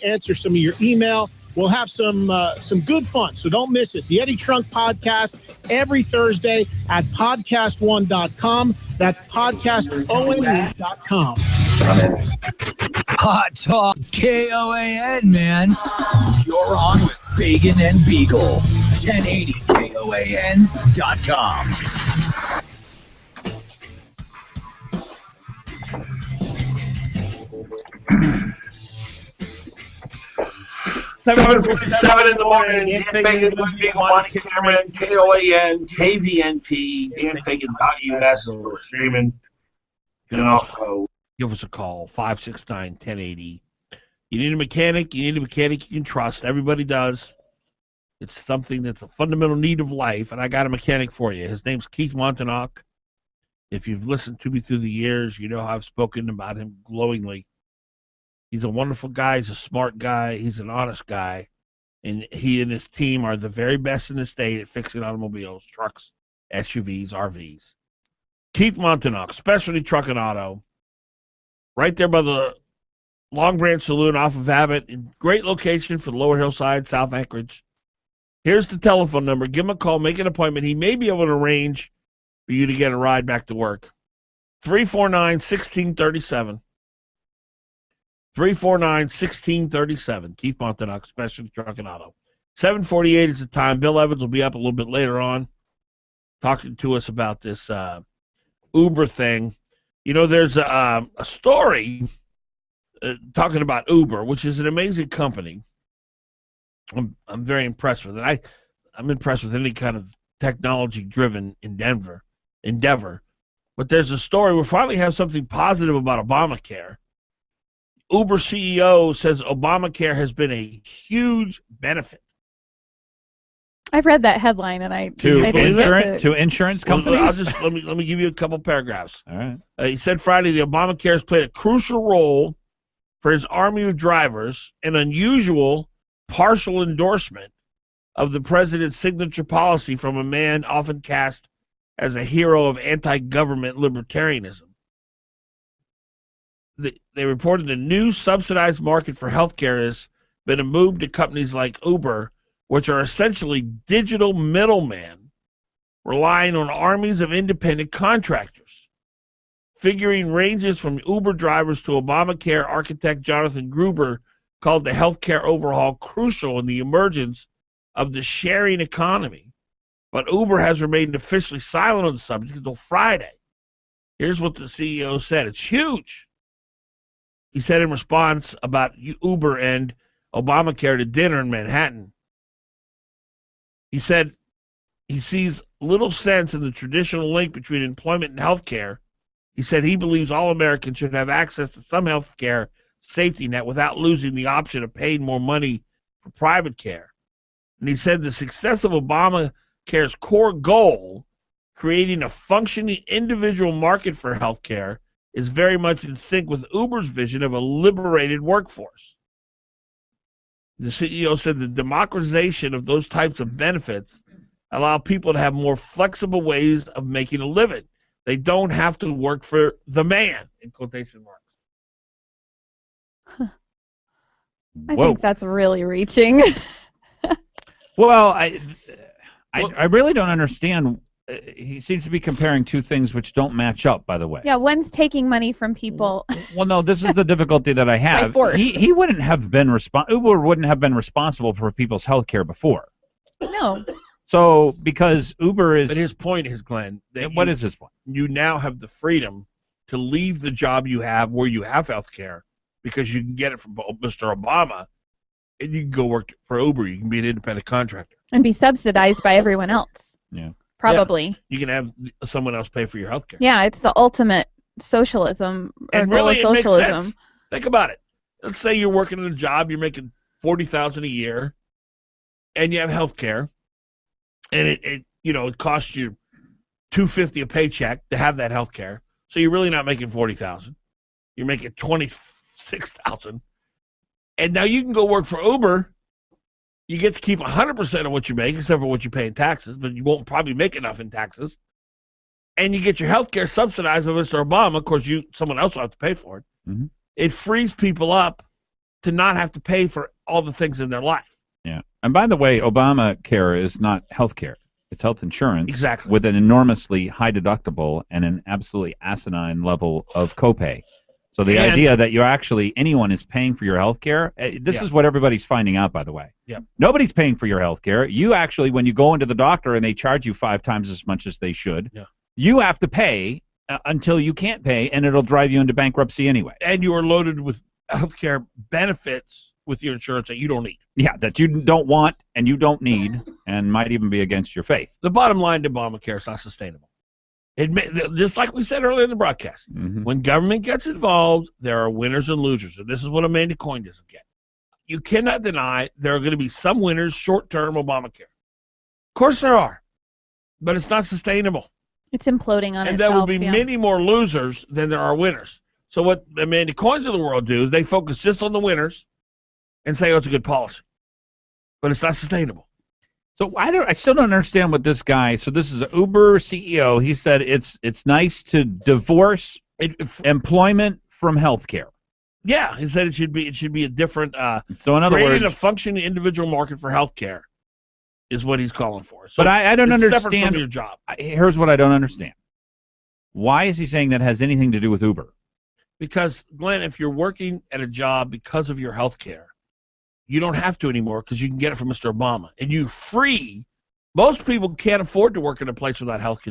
answer some of your email. We'll have some good fun, so don't miss it. The Eddie Trunk Podcast every Thursday at podcastone.com. That's podcastone.com. Hot Talk KOAN, man. You're on with Fagan and Biegel. 1080KOAN.com. 7:57 in the morning. Dan Fagan Glen Biegel, Monica Cameron, KOAN, KVNT, danfagan.us. We're streaming. You can also give us a call, 569-1080. You need a mechanic you can trust. Everybody does. It's something that's a fundamental need of life, and I got a mechanic for you. His name's Keith Montauk. If you've listened to me through the years, you know how I've spoken about him glowingly. He's a wonderful guy. He's a smart guy. He's an honest guy. And he and his team are the very best in the state at fixing automobiles, trucks, SUVs, RVs. Keith Montauk, Specialty Truck and Auto, right there by the Long Branch Saloon off of Abbott. Great location for the Lower Hillside, South Anchorage. Here's the telephone number. Give him a call. Make an appointment. He may be able to arrange for you to get a ride back to work. 349-1637. 349-1637. Keith Montauk, Specialty Truck and Auto. 7:48 is the time. Bill Evans will be up a little bit later on talking to us about this Uber thing. You know, there's a story talking about Uber, which is an amazing company. I'm very impressed with it. I'm impressed with any kind of technology-driven endeavor. But there's a story. We finally have something positive about Obamacare. Uber CEO says Obamacare has been a huge benefit. I've read that headline, and I to insurance companies. Well, let me give you a couple paragraphs. All right. He said Friday the Obamacare has played a crucial role for his army of drivers, an unusual partial endorsement of the president's signature policy from a man often cast as a hero of anti-government libertarianism. They reported the new subsidized market for healthcare has been a move to companies like Uber, which are essentially digital middlemen relying on armies of independent contractors. Figuring ranges from Uber drivers to Obamacare architect Jonathan Gruber called the healthcare overhaul crucial in the emergence of the sharing economy. But Uber has remained officially silent on the subject until Friday. Here's what the CEO said. It's huge. He said in response about Uber and Obamacare to dinner in Manhattan. He said he sees little sense in the traditional link between employment and health care. He said he believes all Americans should have access to some health care safety net without losing the option of paying more money for private care. And he said the success of Obamacare's core goal, creating a functioning individual market for health care, is very much in sync with Uber's vision of a liberated workforce. The CEO said the democratization of those types of benefits allow people to have more flexible ways of making a living. They don't have to work for the man, in quotation marks. I think that's really reaching. Well, I really don't understand. He seems to be comparing two things which don't match up, by the way. Yeah, one's taking money from people. Well, no, this is the difficulty that I have. By force. He wouldn't have been Uber wouldn't have been responsible for people's health care before. No. So because Uber is. But his point is, Glenn. What is his point? You now have the freedom to leave the job you have where you have health care because you can get it from Mr. Obama, and you can go work for Uber. You can be an independent contractor And be subsidized by everyone else. Yeah. Probably. Yeah. You can have someone else pay for your health care. Yeah, it's the ultimate socialism or really, socialism. Makes sense. Think about it. Let's say you're working in a job, you're making $40,000 a year, and you have health care, and it costs you $250 a paycheck to have that health care. So you're really not making $40,000. You're making $26,000, and now you can go work for Uber. You get to keep 100% of what you make, except for what you pay in taxes, but you won't probably make enough in taxes. And you get your health care subsidized by Mr. Obama. Of course, someone else will have to pay for it. Mm-hmm. It frees people up to not have to pay for all the things in their life. Yeah. And by the way, Obamacare is not health care. It's health insurance. Exactly. With an enormously high deductible and an absolutely asinine level of copay. So the idea that anyone is paying for your health care, this is what everybody's finding out, by the way. Yeah. Nobody's paying for your health care. You actually, when you go into the doctor and they charge you 5 times as much as they should, you have to pay until you can't pay, and it'll drive you into bankruptcy anyway. And you are loaded with health care benefits with your insurance that you don't need. Yeah, that you don't want and you don't need and might even be against your faith. The bottom line to Obamacare is not sustainable. Just like we said earlier in the broadcast, when government gets involved, there are winners and losers. And this is what Amanda Coyne doesn't get. You cannot deny there are going to be some winners short-term Obamacare. Of course there are, but it's not sustainable. It's imploding on itself. And there will be many more losers than there are winners. So what Amanda Coynes of the world do is they focus just on the winners and say, oh, it's a good policy. But it's not sustainable. So I still don't understand what this guy. So this is an Uber CEO. He said it's nice to divorce employment from healthcare. Yeah, he said it should be a different. So in other words, a functioning individual market for healthcare is what he's calling for. So but I don't understand. Separate from your job. Here's what I don't understand. Why is he saying that has anything to do with Uber? Because Glenn, if you're working at a job because of your healthcare, you don't have to anymore because you can get it from Mr. Obama. And most people can't afford to work in a place without health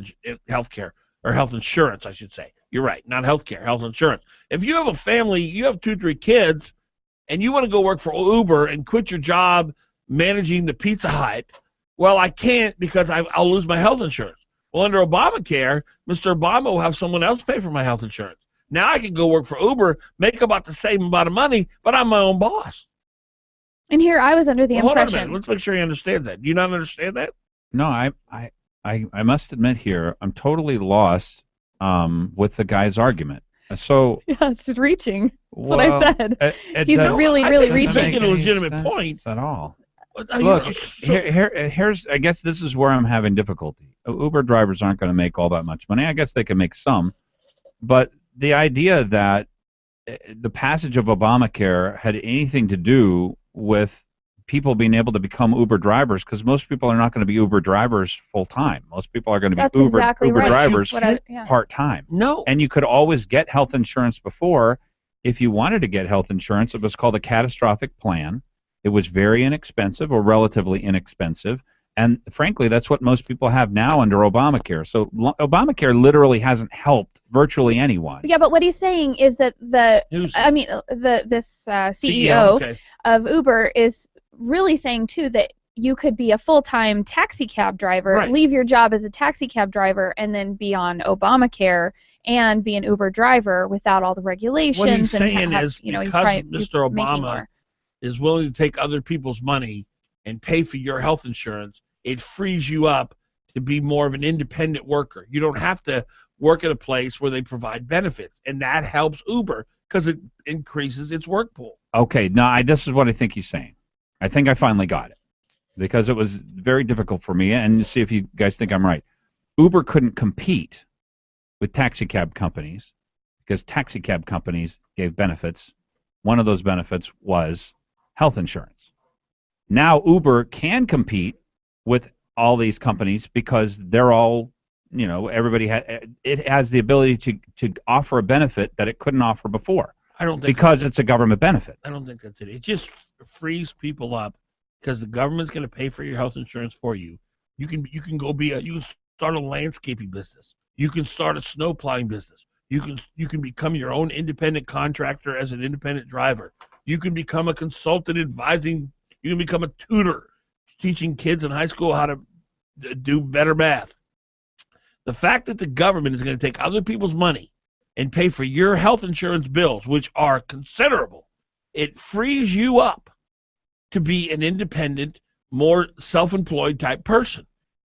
care or health insurance, I should say. You're right, not health care, health insurance. If you have a family, you have 2, 3 kids, and you want to go work for Uber and quit your job managing the Pizza Hut, well, I can't because I'll lose my health insurance. Well, under Obamacare, Mr. Obama will have someone else pay for my health insurance. Now I can go work for Uber, make about the same amount of money, but I'm my own boss. And here I was under the impression. Hold on a minute. Let's make sure he understands that. Do you not understand that? No, I must admit here, I'm totally lost with the guy's argument. So yeah, it's reaching. That's what I said. He's really reaching. He's making a legitimate point at all. Look, here's. I guess this is where I'm having difficulty. Uber drivers aren't going to make all that much money. I guess they can make some, but the idea that the passage of Obamacare had anything to do with people being able to become Uber drivers, because most people are not going to be Uber drivers full time. Most people are going to be Uber drivers part time. No. And you could always get health insurance before. If you wanted to get health insurance, it was called a catastrophic plan. It was very inexpensive or relatively inexpensive. And frankly, that's what most people have now under Obamacare. So Obamacare literally hasn't helped virtually anyone. Yeah, but what he's saying is that this CEO of Uber is really saying too that you could be a full-time taxi cab driver, leave your job as a taxi cab driver, and then be on Obamacare and be an Uber driver without all the regulations. What he's saying is, because Mr. Obama is willing to take other people's money and pay for your health insurance, it frees you up to be more of an independent worker. You don't have to work at a place where they provide benefits, and that helps Uber because it increases its work pool. Okay, now this is what I think he's saying. I think I finally got it, because it was very difficult for me, and see if you guys think I'm right. Uber couldn't compete with taxi cab companies because taxi cab companies gave benefits. One of those benefits was health insurance. Now Uber can compete with all these companies because they're all, everybody it has the ability to offer a benefit that it couldn't offer before. I don't think because it's a government benefit. I don't think that's it. It just frees people up because the government's going to pay for your health insurance for you. You can go you can start a landscaping business. You can start a snow plowing business. You can become your own independent contractor as an independent driver. You can become a consultant advising. You can become a tutor, teaching kids in high school how to do better math. The fact that the government is going to take other people's money and pay for your health insurance bills, which are considerable, it frees you up to be an independent, more self-employed type person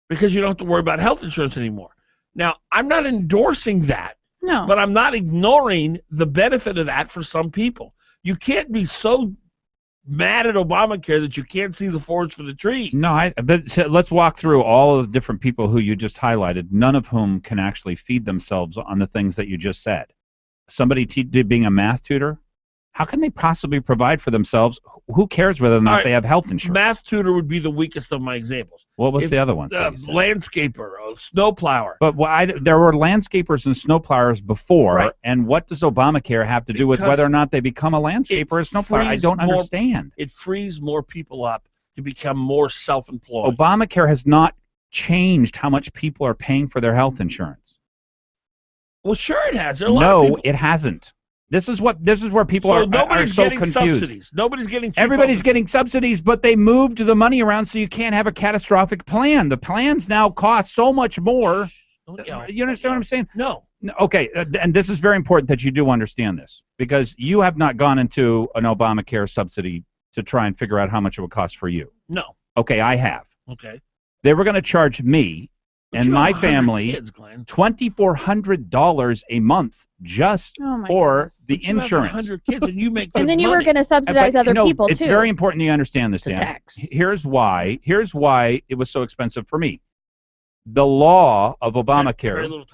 because you don't have to worry about health insurance anymore. Now, I'm not endorsing that, but I'm not ignoring the benefit of that for some people. You can't be so mad at Obamacare that you can't see the forest for the trees. No, but let's walk through all of the different people who you just highlighted, none of whom can actually feed themselves on the things that you just said. Somebody being a math tutor, How can they possibly provide for themselves? Who cares whether or not they have health insurance? Math tutor would be the weakest of my examples. What was the other one? Landscaper, snowplower. But there were landscapers and snowplowers before, right. And what does Obamacare have to do with whether or not they become a landscaper or a snowplower? I don't understand. It frees more people up to become more self-employed. Obamacare has not changed how much people are paying for their health insurance. Well, sure it has. No, it hasn't. This is where people are so confused. Subsidies. Nobody's getting cheap. Everybody's getting subsidies, but they moved the money around so you can't have a catastrophic plan. The plans now cost so much more. You understand what I'm saying? No. Okay, and this is very important that you do understand this, because you have not gone into an Obamacare subsidy to try and figure out how much it would cost for you. No. Okay, I have. Okay. They were going to charge me and my family $2,400 a month just for the insurance. 100 kids and you make and then you money. were going to subsidize other people too. It's very important you understand this, Dan. Tax. Here's why it was so expensive for me. The law of Obamacare,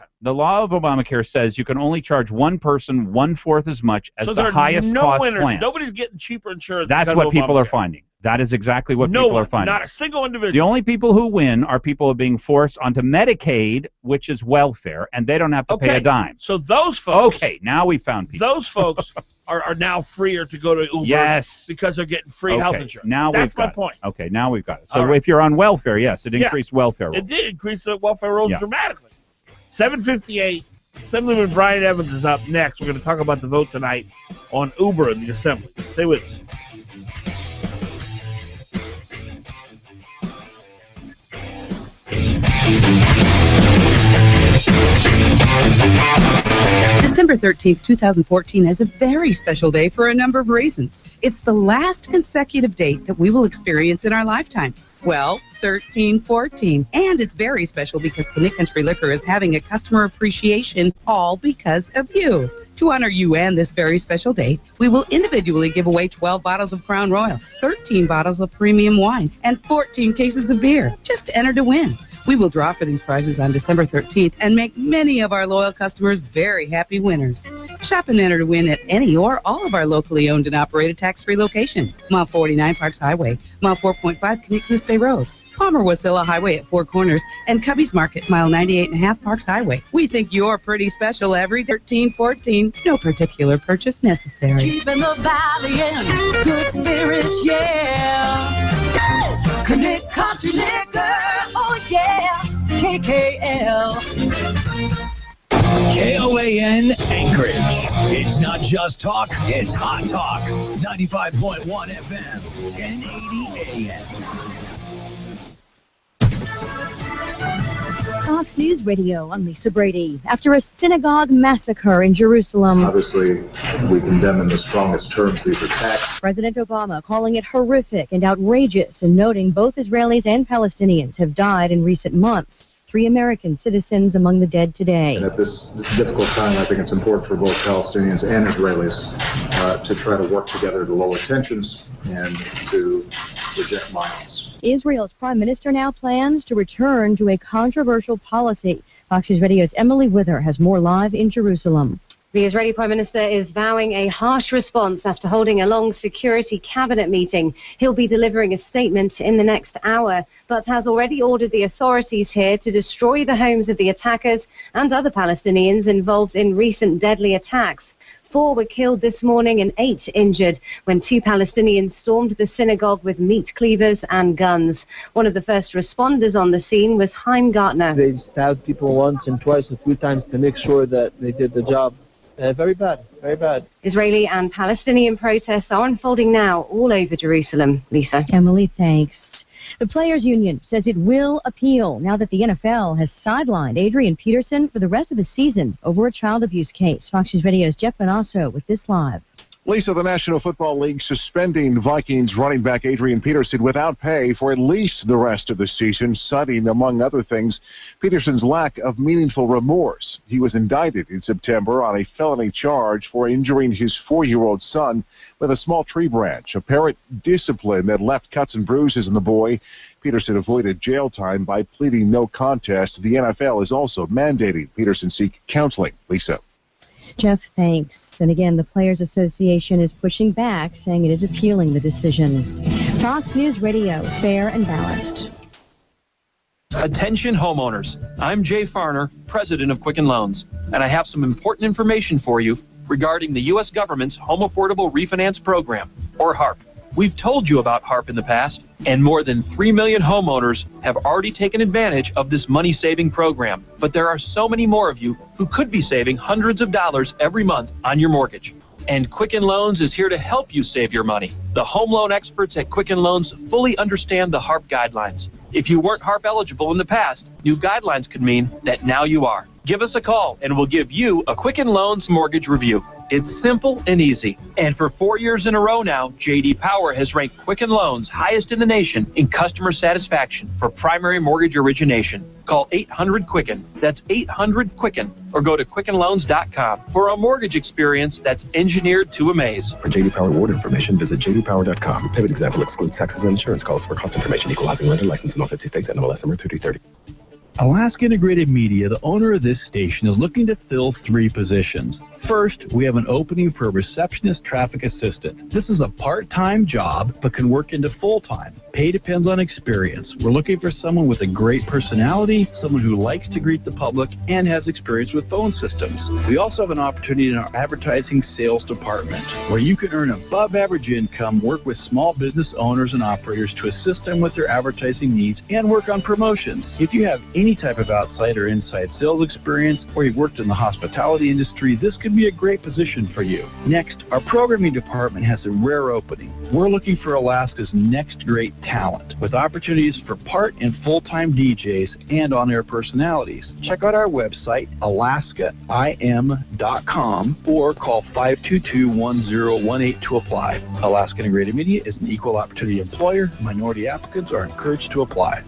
says you can only charge one person 1/4 as much as the highest cost plans. Nobody's getting cheaper insurance. That's what people are finding. That is exactly what people are finding. Not a single individual. The only people who win are people who are being forced onto Medicaid, which is welfare, and they don't have to pay a dime. So those folks. Okay, now we found people. Those folks are now freer to go to Uber because they're getting free health insurance. Now That's my point. Okay, now we've got it. So if you're on welfare, yes, it increased welfare rolls. It did increase the welfare rolls dramatically. 7:58. Assemblyman Brian Evans is up next. We're going to talk about the vote tonight on Uber in the Assembly. Stay with us. December 13th, 2014 is a very special day for a number of reasons. It's the last consecutive date that we will experience in our lifetimes. Well, 1314. And it's very special because Connect Country Liquor is having a customer appreciation all because of you. To honor you and this very special date, we will individually give away 12 bottles of Crown Royal, 13 bottles of premium wine, and 14 cases of beer. Just enter to win. We will draw for these prizes on December 13th and make many of our loyal customers very happy winners. Shop and enter to win at any or all of our locally owned and operated tax-free locations. Mile 49 Parks Highway, Mile 4.5 Connect Bay Road, Palmer Wasilla Highway at Four Corners, and Cubby's Market, Mile 98.5 Parks Highway. We think you're pretty special every 1314. No particular purchase necessary. Keeping the valley in good spirits, yeah. Connect Country Liquor, oh yeah. KKL. KOAN Anchorage. It's not just talk, it's hot talk. 95.1 FM, 1080 AM. Fox News Radio, I'm Lisa Brady. After a synagogue massacre in Jerusalem, obviously, we condemn in the strongest terms these attacks. President Obama calling it horrific and outrageous and noting both Israelis and Palestinians have died in recent months. 3 American citizens among the dead today. And at this difficult time, I think it's important for both Palestinians and Israelis to try to work together to lower tensions and to reject violence. Israel's prime minister now plans to return to a controversial policy. Fox News Radio's Emily Wither has more live in Jerusalem. The Israeli Prime Minister is vowing a harsh response after holding a long security cabinet meeting. He'll be delivering a statement in the next hour, but has already ordered the authorities here to destroy the homes of the attackers and other Palestinians involved in recent deadly attacks. 4 were killed this morning and 8 injured when 2 Palestinians stormed the synagogue with meat cleavers and guns. One of the first responders on the scene was Chaim Gartner. They stabbed people once and twice, a few times to make sure that they did the job. Very bad, very bad. Israeli and Palestinian protests are unfolding now all over Jerusalem. Lisa. Emily, thanks. The Players Union says it will appeal now that the NFL has sidelined Adrian Peterson for the rest of the season over a child abuse case. Fox News Radio's Jeff Bonasso with this live. Lisa, the National Football League suspending Vikings running back Adrian Peterson without pay for at least the rest of the season, citing, among other things, Peterson's lack of meaningful remorse. He was indicted in September on a felony charge for injuring his 4-year-old son with a small tree branch, apparent discipline that left cuts and bruises in the boy. Peterson avoided jail time by pleading no contest. The NFL is also mandating Peterson seek counseling. Lisa. Jeff, thanks. And again, the Players Association is pushing back, saying it is appealing the decision. Fox News Radio, fair and balanced. Attention homeowners. I'm Jay Farner, president of Quicken Loans, and I have some important information for you regarding the U.S. government's Home Affordable Refinance Program, or HARP. We've told you about HARP in the past, and more than 3 million homeowners have already taken advantage of this money-saving program. But there are so many more of you who could be saving hundreds of dollars every month on your mortgage. And Quicken Loans is here to help you save your money. The home loan experts at Quicken Loans fully understand the HARP guidelines. If you weren't HARP eligible in the past, new guidelines could mean that now you are. Give us a call and we'll give you a Quicken Loans mortgage review. It's simple and easy. And for 4 years in a row now, J.D. Power has ranked Quicken Loans highest in the nation in customer satisfaction for primary mortgage origination. Call 800-QUICKEN. That's 800-QUICKEN. Or go to QuickenLoans.com for a mortgage experience that's engineered to amaze. For J.D. Power award information, visit jdpower.com. Payment example excludes taxes and insurance costs. For cost information, equalizing lender license in all 50 states, NMLS number 3330. Alaska Integrated Media, the owner of this station, is looking to fill 3 positions. First, we have an opening for a receptionist traffic assistant. This is a part-time job, but can work into full-time. Pay depends on experience. We're looking for someone with a great personality, someone who likes to greet the public, and has experience with phone systems. We also have an opportunity in our advertising sales department, where you can earn above-average income, work with small business owners and operators to assist them with their advertising needs, and work on promotions. If you have any type of outside or inside sales experience, or you've worked in the hospitality industry, this could be a great position for you. Next, our programming department has a rare opening. We're looking for Alaska's next great talent, with opportunities for part and full-time DJs and on-air personalities. Check out our website, alaskaim.com, or call 522-1018 to apply. Alaska Integrated Media is an equal opportunity employer. Minority applicants are encouraged to apply.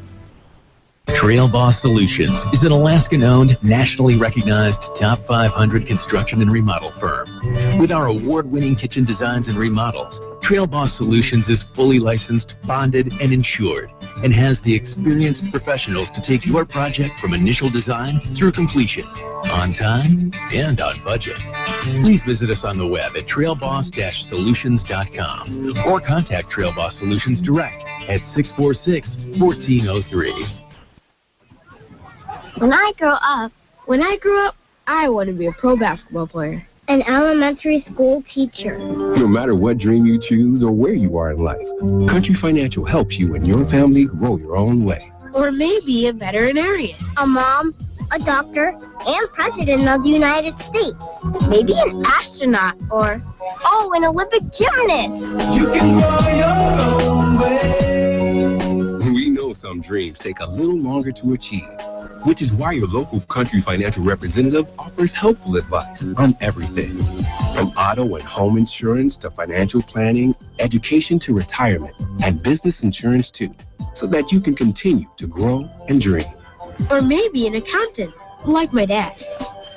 Trail Boss Solutions is an Alaskan-owned, nationally recognized top 500 construction and remodel firm. With our award-winning kitchen designs and remodels, Trail Boss Solutions is fully licensed, bonded, and insured, and has the experienced professionals to take your project from initial design through completion, on time and on budget. Please visit us on the web at trailboss-solutions.com or contact Trail Boss Solutions direct at 646-1403. When I grow up, I want to be a pro basketball player. An elementary school teacher. No matter what dream you choose or where you are in life, Country Financial helps you and your family grow your own way. Or maybe a veterinarian. A mom, a doctor, and president of the United States. Maybe an astronaut or, an Olympic gymnast. You can grow your own way. We know some dreams take a little longer to achieve, which is why your local Country Financial representative offers helpful advice on everything, from auto and home insurance to financial planning, education to retirement, and business insurance too, so that you can continue to grow and dream. Or maybe an accountant, like my dad.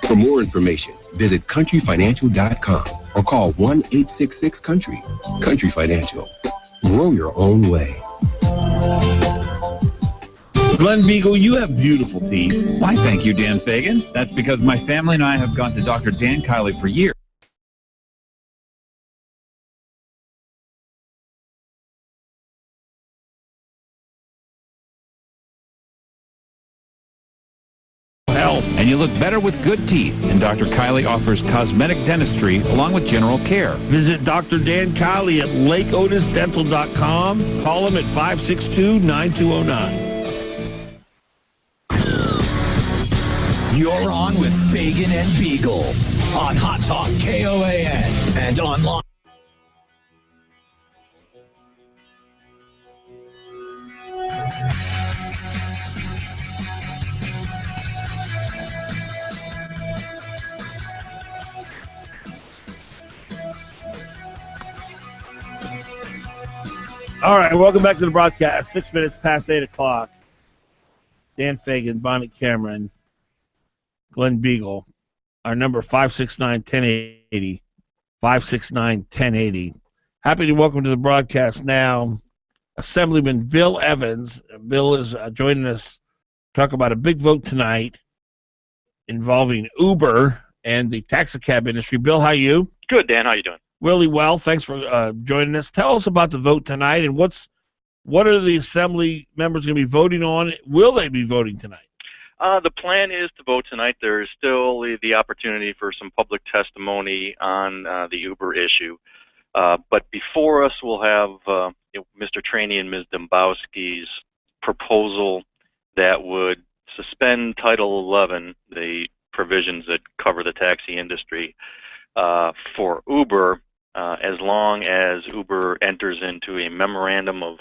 For more information, visit countryfinancial.com or call 1-866-COUNTRY. Country Financial. Grow your own way. Glen Biegel, you have beautiful teeth. Why, thank you, Dan Fagan. That's because my family and I have gone to Dr. Dan Kiley for years. Health. And you look better with good teeth. And Dr. Kiley offers cosmetic dentistry along with general care. Visit Dr. Dan Kiley at lakeotisdental.com. Call him at 562-9209. You're on with Fagan and Biegel on Hot Talk KOAN and online. All right, welcome back to the broadcast. 6 minutes past 8 o'clock. Dan Fagan, Bonnie Cameron, Glen Biegel. Our number 569-1080. 569-1080. Happy to welcome to the broadcast now Assemblyman Bill Evans. Bill is joining us to talk about a big vote tonight involving Uber and the taxicab industry. Bill, how are you? Good, Dan. How you doing? Really well. Thanks for joining us. Tell us about the vote tonight, and what are the Assembly members going to be voting on? Will they be voting tonight? The plan is to vote tonight. There is still the opportunity for some public testimony on the Uber issue. But before us, we'll have Mr. Traney and Ms. Dombowski's proposal that would suspend Title 11, the provisions that cover the taxi industry, for Uber as long as Uber enters into a memorandum of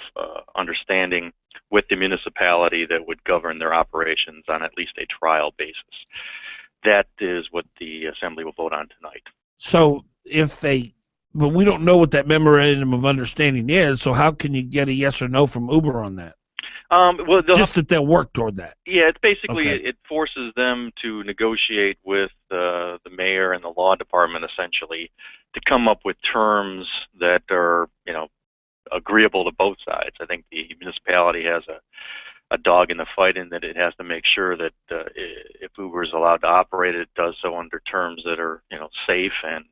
understanding with the municipality that would govern their operations on at least a trial basis. That is what the Assembly will vote on tonight. So but we don't know what that memorandum of understanding is, so how can you get a yes or no from Uber on that? Well, that they'll work toward that. Yeah, it's basically, Okay. it forces them to negotiate with the mayor and the law department, essentially, to come up with terms that are, agreeable to both sides. I think the municipality has a dog in the fight in that it has to make sure that if Uber is allowed to operate, it does so under terms that are, safe and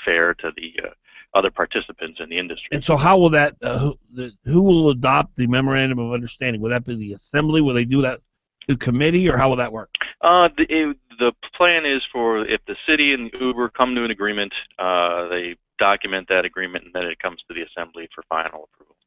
fair to the other participants in the industry. And so how will that, who will adopt the memorandum of understanding? Will that be the Assembly? Will they do that through committee, or how will that work? The plan is for if the city and Uber come to an agreement, they document that agreement, and then it comes to the Assembly for final approval.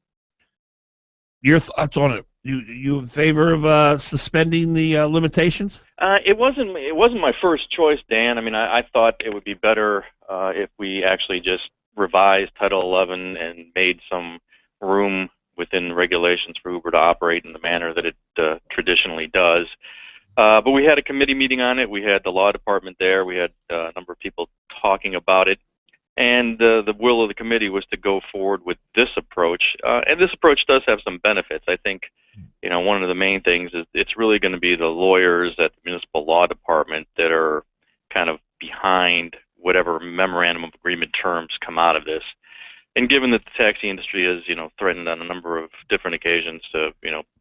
Your thoughts on it? You in favor of suspending the limitations? It wasn't my first choice, Dan. I mean, I thought it would be better if we actually just revised Title 11 and made some room within regulations for Uber to operate in the manner that it traditionally does. But we had a committee meeting on it. We had the law department there. We had a number of people talking about it. And the will of the committee was to go forward with this approach. And this approach does have some benefits. I think, one of the main things is it's really going to be the lawyers at the municipal law department that are kind of behind whatever memorandum of agreement terms come out of this. And given that the taxi industry is, threatened on a number of different occasions to,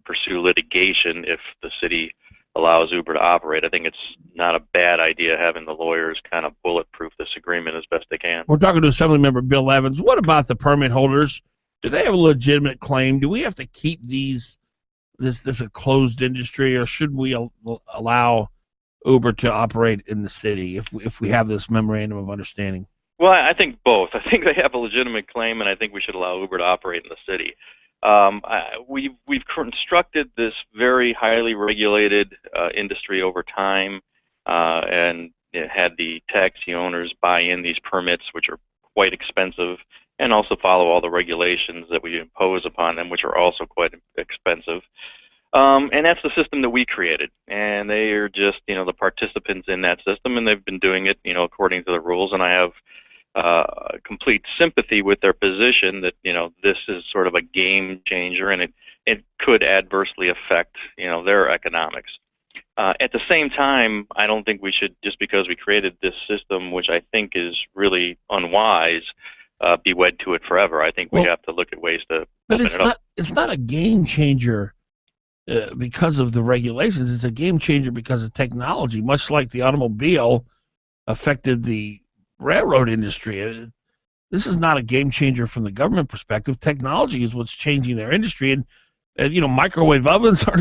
pursue litigation if the city allows Uber to operate, I think it's not a bad idea having the lawyers kind of bulletproof this agreement as best they can. We're talking to Assemblymember Bill Evans. What about the permit holders? Do they have a legitimate claim? Do we have to keep this a closed industry, or should we allow Uber to operate in the city if we have this memorandum of understanding? Well, I think both. I think they have a legitimate claim, and I think we should allow Uber to operate in the city. We've constructed this very highly regulated industry over time, and had the taxi owners buy in these permits, which are quite expensive, and also follow all the regulations that we impose upon them, which are also quite expensive. And that's the system that we created, and they are just, the participants in that system, and they've been doing it, according to the rules. And I have complete sympathy with their position that, this is sort of a game changer, and it could adversely affect, their economics. At the same time, I don't think we should, just because we created this system, which I think is really unwise, be wed to it forever. I think we have to look at ways to open it up. It's not a game changer because of the regulations. It's a game changer because of technology, much like the automobile affected the railroad industry. This is not a game changer from the government perspective. Technology is what's changing their industry, and microwave ovens are.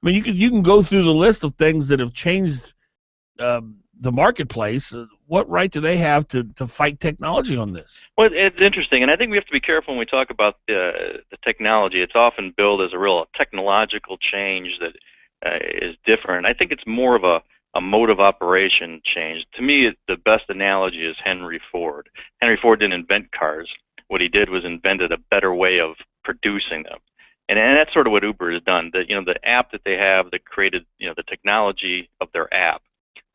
You can go through the list of things that have changed the marketplace. What right do they have to fight technology on this? Well, it's interesting, and I think we have to be careful when we talk about the technology. It's often billed as a real technological change that is different. I think it's more of a mode of operation change. To me, the best analogy is Henry Ford. Henry Ford didn't invent cars. What he did was invented a better way of producing them. And that's sort of what Uber has done. The app that they have that created, the technology of their app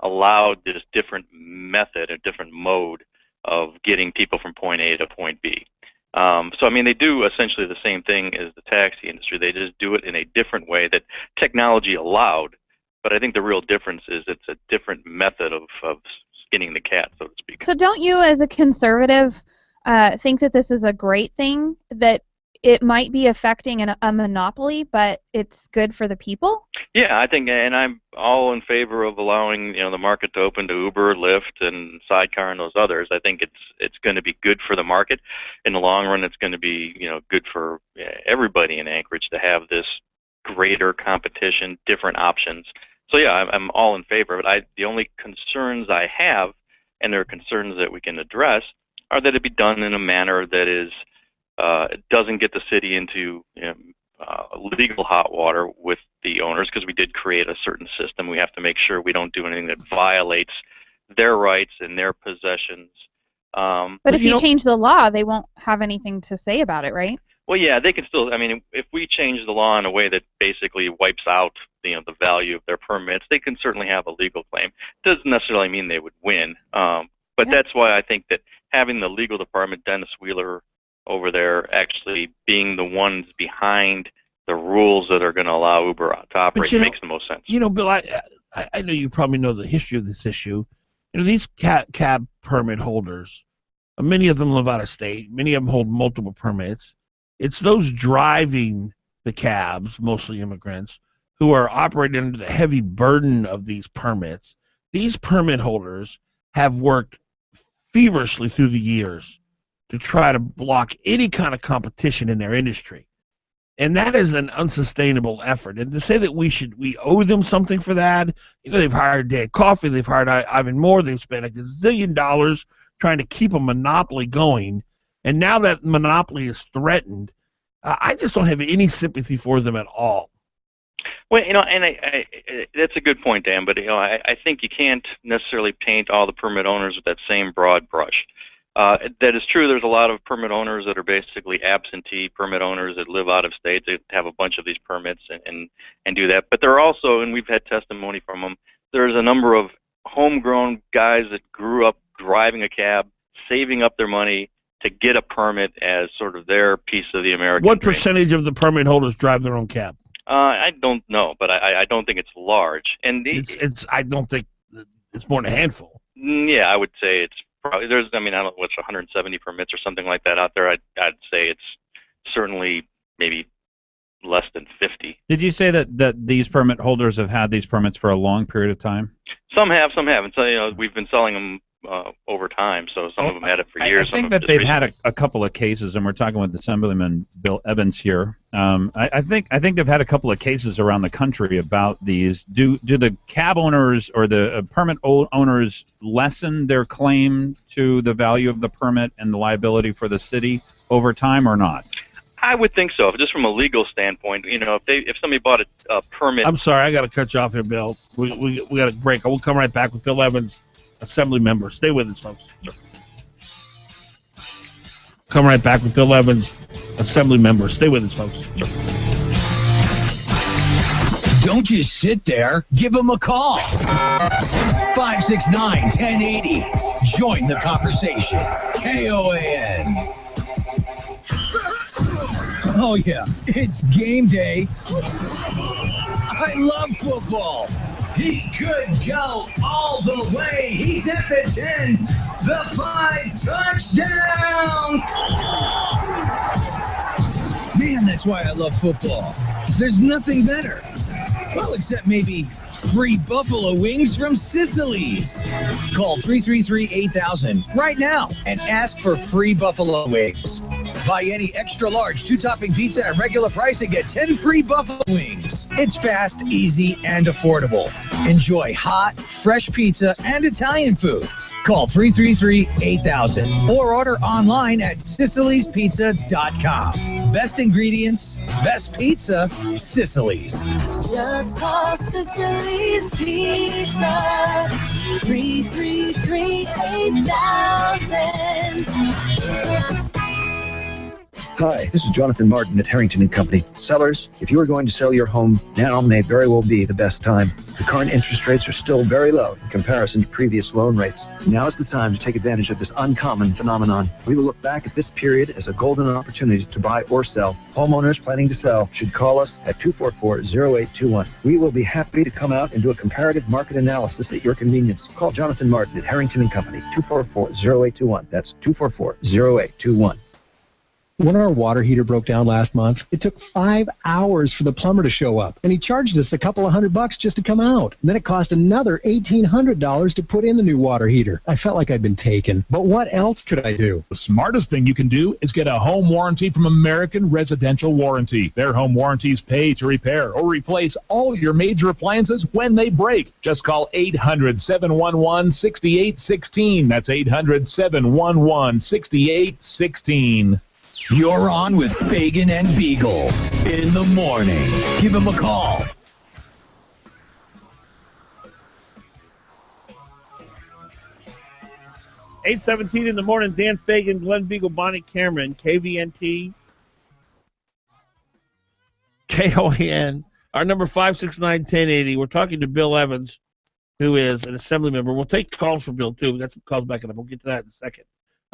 allowed this different method, a different mode of getting people from point A to point B. So, they do essentially the same thing as the taxi industry. They just do it in a different way that technology allowed. But I think the real difference is it's a different method of skinning the cat, so to speak. So don't you, as a conservative, think that this is a great thing, that it might be affecting a monopoly, but it's good for the people? Yeah, I think, and I'm all in favor of allowing the market to open to Uber, Lyft, and Sidecar and those others. I think it's going to be good for the market in the long run. It's going to be good for everybody in Anchorage to have this greater competition, different options. So yeah, I'm all in favor of it. The only concerns I have, and there are concerns that we can address, are that it be done in a manner that is it doesn't get the city into legal hot water with the owners, because we did create a certain system. We have to make sure we don't do anything that violates their rights and their possessions. But if you change the law, they won't have anything to say about it, right? Well, yeah, they can still. I mean, if we change the law in a way that basically wipes out the value of their permits, they can certainly have a legal claim. Doesn't necessarily mean they would win. But that's why I think that having the legal department, Dennis Wheeler over there, actually being the ones behind the rules that are going to allow Uber to operate makes the most sense. Bill, I know you probably know the history of this issue. These cab permit holders, many of them live out of state. Many of them hold multiple permits. It's those driving the cabs, mostly immigrants, who are operating under the heavy burden of these permits. These permit holders have worked feverishly through the years to try to block any kind of competition in their industry. And that is an unsustainable effort. And to say that we owe them something for that, they've hired Dan Coffey, they've hired Ivan Moore, they've spent $1 gazillion trying to keep a monopoly going. And now that monopoly is threatened, I just don't have any sympathy for them at all. Well, and I that's a good point, Dan, but I think you can't necessarily paint all the permit owners with that same broad brush. That is true. There's a lot of permit owners that are basically absentee permit owners that live out of state. They have a bunch of these permits and do that. But there are also, and we've had testimony from them, there's a number of homegrown guys that grew up driving a cab, saving up their money to get a permit as sort of their piece of the American What dream. Percentage of the permit holders drive their own cab? I don't know, but I don't think it's large. And I don't think it's more than a handful. Yeah, I would say it's probably, I don't know what's 170 permits or something like that out there. I'd say it's certainly maybe less than 50. Did you say that these permit holders have had these permits for a long period of time? Some have, some haven't. So we've been selling them over time, so some of them had it for years. I think that they've had a couple of cases, and we're talking with Assemblyman Bill Evans here. I think they've had a couple of cases around the country about these. Do the cab owners or the permit owners lessen their claim to the value of the permit and the liability for the city over time or not? I would think so, just from a legal standpoint. If somebody bought a permit. I'm sorry, I got to cut you off here, Bill. We got a break. I will come right back with Bill Evans, Assembly member. Stay with us, folks. Come right back with Bill Evans, Assembly member. Stay with us, folks. Don't just sit there. Give him a call. 569-1080. Join the conversation. KOAN. Oh, yeah. It's game day. I love football. He could go all the way. He's at the 10, the 5, touchdown! Man, that's why I love football. There's nothing better. Well, except maybe free buffalo wings from Sicily's. Call 333-8000 right now and ask for free buffalo wings. Buy any extra large 2-topping pizza at regular price and get 10 free buffalo wings. It's fast, easy, and affordable. Enjoy hot, fresh pizza and Italian food. Call 333-8000 or order online at SicilysPizza.com. Best ingredients, best pizza, Sicily's. Just call Sicily's Pizza. 333-8000. Hi, this is Jonathan Martin at Harrington & Company. Sellers, if you are going to sell your home, now may very well be the best time. The current interest rates are still very low in comparison to previous loan rates. Now is the time to take advantage of this uncommon phenomenon. We will look back at this period as a golden opportunity to buy or sell. Homeowners planning to sell should call us at 244-0821. We will be happy to come out and do a comparative market analysis at your convenience. Call Jonathan Martin at Harrington & Company, 244-0821. That's 244-0821. When our water heater broke down last month, it took 5 hours for the plumber to show up, and he charged us a couple of $100 just to come out. And then it cost another $1,800 to put in the new water heater. I felt like I'd been taken. But what else could I do? The smartest thing you can do is get a home warranty from American Residential Warranty. Their home warranties pay to repair or replace all your major appliances when they break. Just call 800-711-6816. That's 800-711-6816. You're on with Fagan and Biegel in the morning. Give him a call. $8:17 in the morning. Dan Fagan, Glen Biegel, Bonnie Cameron, KVNT, KOAN. Our number 569-1080. We're talking to Bill Evans, who is an assembly member. We'll take calls for Bill too. We got some calls back up. We'll get to that in a second.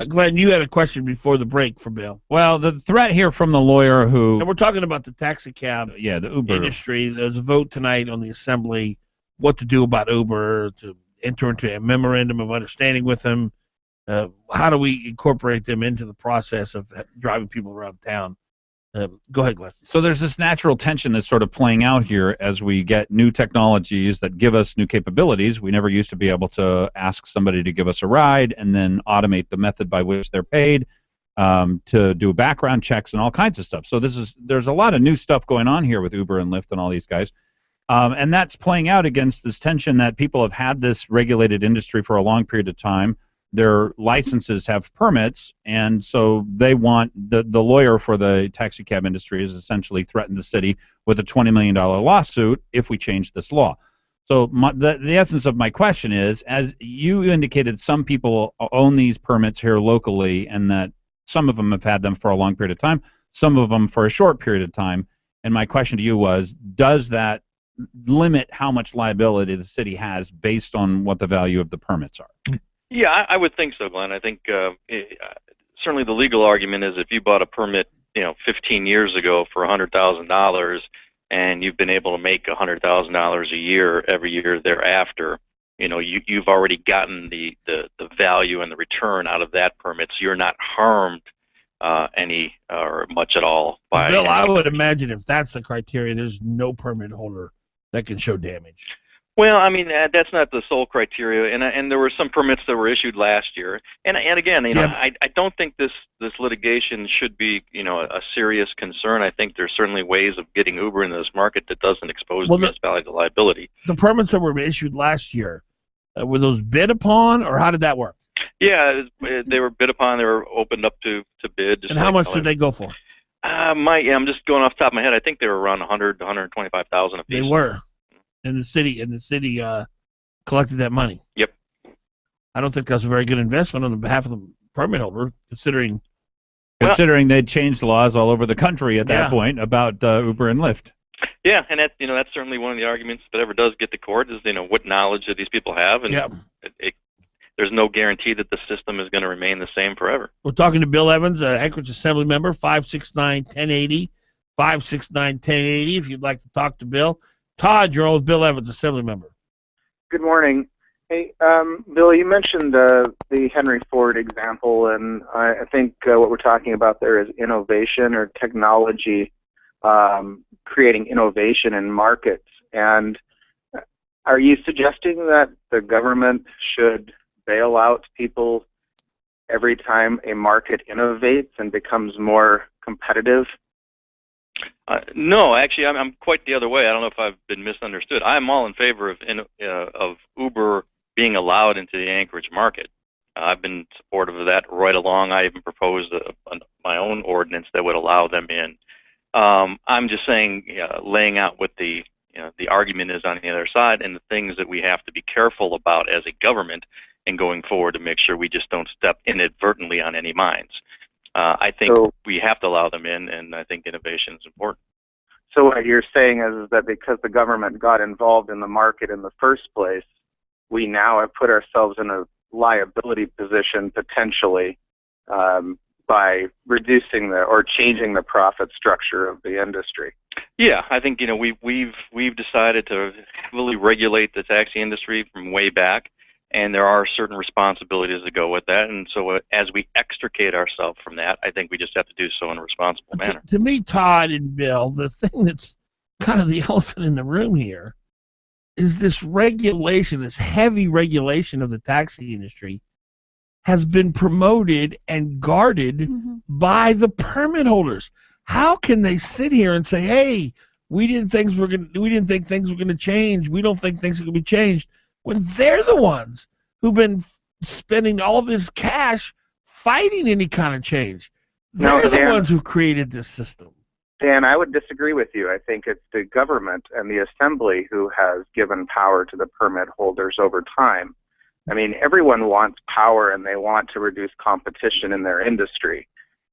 Glenn, you had a question before the break for Bill. Well, the threat here from the lawyer who... And we're talking about the taxi cab the Uber industry. There's a vote tonight on the Assembly what to do about Uber, to enter into a memorandum of understanding with them. How do we incorporate them into the process of driving people around town? Go ahead, Glenn. So there's this natural tension that's sort of playing out here as we get new technologies that give us new capabilities. We never used to be able to ask somebody to give us a ride and then automate the method by which they're paid, to do background checks and all kinds of stuff. So there's a lot of new stuff going on here with Uber and Lyft and all these guys. And that's playing out against this tension that people have had this regulated industry for a long period of time. Their licenses have permits, and so they want the lawyer for the taxi cab industry has essentially threatened the city with a $20 million lawsuit if we change this law. So the essence of my question is, as you indicated, some people own these permits here locally, and that some of them have had them for a long period of time, some of them for a short period of time. And my question to you was, does that limit how much liability the city has based on what the value of the permits are? Yeah, I would think so, Glenn. I think certainly the legal argument is if you bought a permit, 15 years ago for $100,000, and you've been able to make $100,000 a year every year thereafter, you've already gotten the value and the return out of that permit, so you're not harmed any or much at all by. Bill, I would imagine if that's the criteria, there's no permit holder that can show damage. Well, I mean, that's not the sole criteria, and there were some permits that were issued last year. And again, I don't think this litigation should be, a serious concern. I think there's certainly ways of getting Uber into this market that doesn't expose the municipality to liability. The permits that were issued last year, were those bid upon, or how did that work? Yeah, they were bid upon. They were opened up to bid. And how much did they go for? I'm just going off the top of my head. I think they were around 100 to 125,000 a piece. They were. And the city collected that money. Yep. I don't think that's a very good investment on the behalf of the permit holder, considering they'd changed laws all over the country at that point about Uber and Lyft. Yeah, and that's certainly one of the arguments that ever does get to court is what knowledge that these people have, and there's no guarantee that the system is going to remain the same forever. We're talking to Bill Evans, Anchorage Assembly member, 569-1080, 569-1080. If you'd like to talk to Bill. Todd, you're on with Bill Evans, Assembly member. Good morning. Hey, Bill, you mentioned the Henry Ford example, and I think what we're talking about there is innovation or technology, creating innovation in markets. And are you suggesting that the government should bail out people every time a market innovates and becomes more competitive? No, actually, I'm quite the other way. I don't know if I've been misunderstood. I'm all in favor of Uber being allowed into the Anchorage market. I've been supportive of that right along. I even proposed my own ordinance that would allow them in. I'm just saying, laying out what the argument is on the other side and the things that we have to be careful about as a government and going forward to make sure we just don't step inadvertently on any minds. I think we have to allow them in, and I think innovation is important. So what you're saying is that because the government got involved in the market in the first place, we now have put ourselves in a liability position potentially by reducing or changing the profit structure of the industry. Yeah, I think we've decided to heavily regulate the taxi industry from way back. and there are certain responsibilities that go with that. And so as we extricate ourselves from that, I think we just have to do so in a responsible manner. To me, Todd and Bill, the thing that's kind of the elephant in the room here is this regulation, this heavy regulation of the taxi industry has been promoted and guarded by the permit holders. How can they sit here and say, "Hey, we didn't think things were going to change. We don't think things are going to be changed," when they're the ones who've been spending all this cash fighting any kind of change? They're the ones who created this system. Dan, I would disagree with you. I think it's the government and the assembly who has given power to the permit holders over time. I mean, everyone wants power and they want to reduce competition in their industry.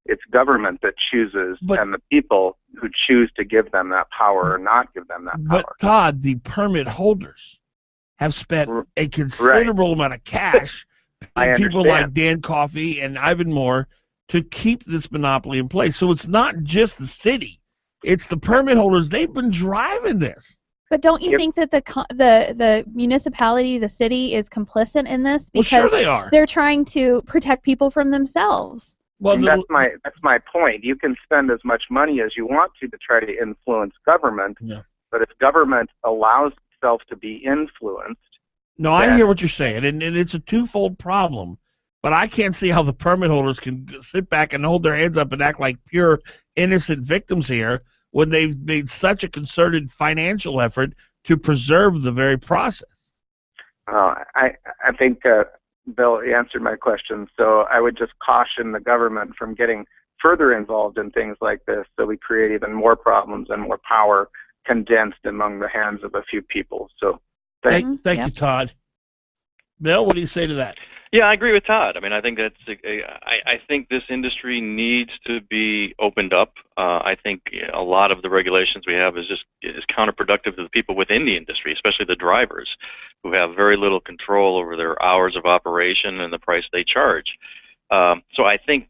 It's government that chooses, and the people who choose to give them that power or not give them that power. But Todd, the permit holders have spent a considerable amount of cash on people like Dan Coffey and Ivan Moore to keep this monopoly in place. So it's not just the city; it's the permit holders. They've been driving this. But don't you think that the municipality, the city, is complicit in this because sure they are. They're trying to protect people from themselves? Well, that's my point. You can spend as much money as you want to try to influence government, but if government allows itself to be influenced. No, I hear what you're saying, and it's a twofold problem. But I can't see how the permit holders can sit back and hold their hands up and act like pure innocent victims here when they've made such a concerted financial effort to preserve the very process. I think Bill answered my question, so I would just caution the government from getting further involved in things like this so we create even more problems and more power condensed among the hands of a few people. So thank you, Todd. Bill, what do you say to that? Yeah, I agree with Todd. I mean, I think I think this industry needs to be opened up. I think a lot of the regulations we have is counterproductive to the people within the industry, especially the drivers, who have very little control over their hours of operation and the price they charge. So I think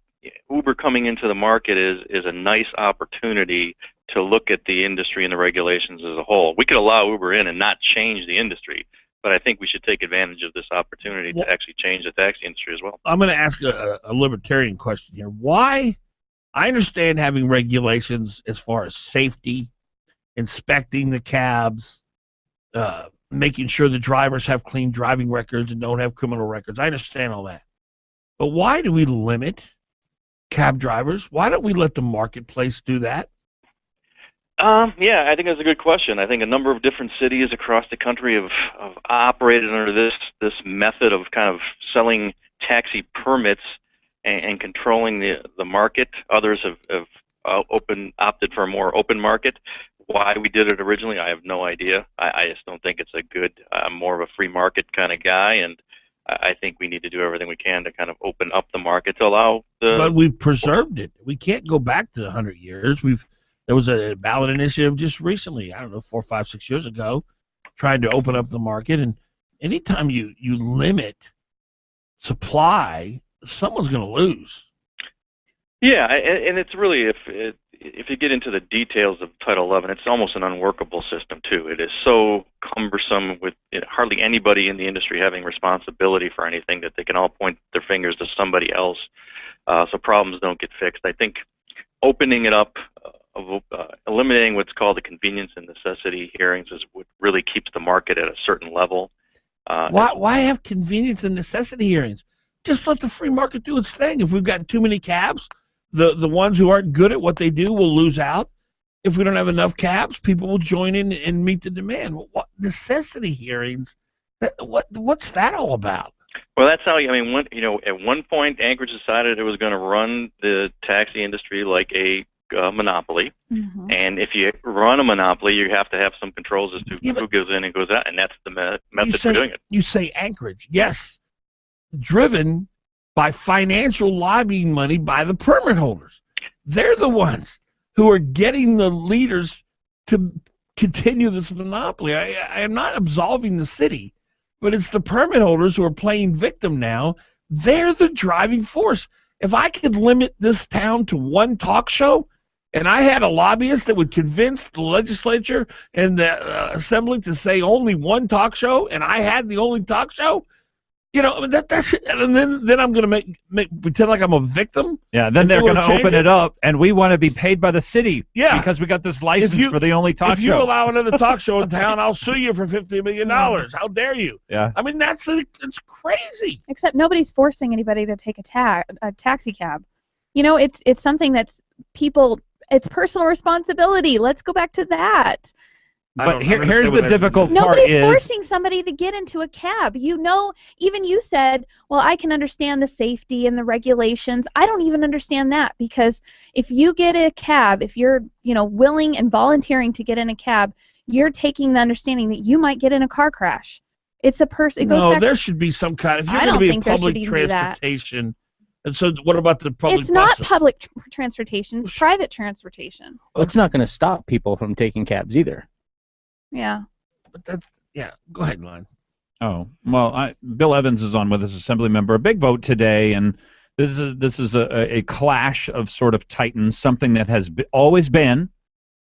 Uber coming into the market is a nice opportunity to look at the industry and the regulations as a whole. We could allow Uber in and not change the industry, but I think we should take advantage of this opportunity to actually change the taxi industry as well. I'm going to ask a libertarian question here. Why? I understand having regulations as far as safety, inspecting the cabs, making sure the drivers have clean driving records and don't have criminal records. I understand all that. But why do we limit cab drivers? Why don't we let the marketplace do that? Yeah, I think that's a good question. I think a number of different cities across the country have operated under this method of kind of selling taxi permits and controlling the market. Others have opted for a more open market. Why we did it originally, I have no idea. I just don't think it's a good, I'm more of a free market kind of guy, and I think we need to do everything we can to kind of open up the market to allow the... But we've preserved it. We can't go back to 100 years. There was a ballot initiative just recently, I don't know, 4, 5, 6 years ago, trying to open up the market. And anytime you limit supply, someone's going to lose. Yeah, and it's really, if you get into the details of Title 11, it's almost an unworkable system, too. It is so cumbersome with hardly anybody in the industry having responsibility for anything that they can all point their fingers to somebody else, so problems don't get fixed. I think opening it up, eliminating what's called the convenience and necessity hearings is what really keeps the market at a certain level. Why have convenience and necessity hearings? Just let the free market do its thing. If we've got too many cabs, the ones who aren't good at what they do will lose out. If we don't have enough cabs, people will join in and meet the demand. What necessity hearings? What's that all about? Well, that's how, I mean, at one point, Anchorage decided it was going to run the taxi industry like a monopoly. Mm-hmm. And if you run a monopoly, you have to have some controls as to who goes in and goes out, and that's the method for doing it. You say Anchorage, yes, driven by financial lobbying money by the permit holders. They're the ones who are getting the leaders to continue this monopoly. I am not absolving the city, but it's the permit holders who are playing victim now. They're the driving force. If I could limit this town to one talk show, and I had a lobbyist that would convince the legislature and the assembly to say only one talk show, and I had the only talk show, You know, that's and then I'm going to make pretend like I'm a victim. Yeah, then they're going to open it up, and we want to be paid by the city. Yeah, because we got this license for the only talk show. If you allow another talk show in town, I'll sue you for $50 million. How dare you? Yeah. I mean, it's crazy. Except nobody's forcing anybody to take a taxi cab. You know, it's something that's it's personal responsibility. Let's go back to that. But here's the difficult part. Nobody's forcing somebody to get into a cab. You know, even you said, well, I can understand the safety and the regulations. I don't even understand that, because if you get a cab, if you're, willing and volunteering to get in a cab, you're taking the understanding that you might get in a car crash. It's a person. It goes back. There should be some kind. If you're going to be a public transportation, and so what about the public? It's not public transportation. It's private transportation. Well, it's not going to stop people from taking cabs either. Yeah. But go ahead, Line. Oh, well, Bill Evans is on with us, Assembly member. A big vote today, and this is a clash of sort of titans, something that has always been,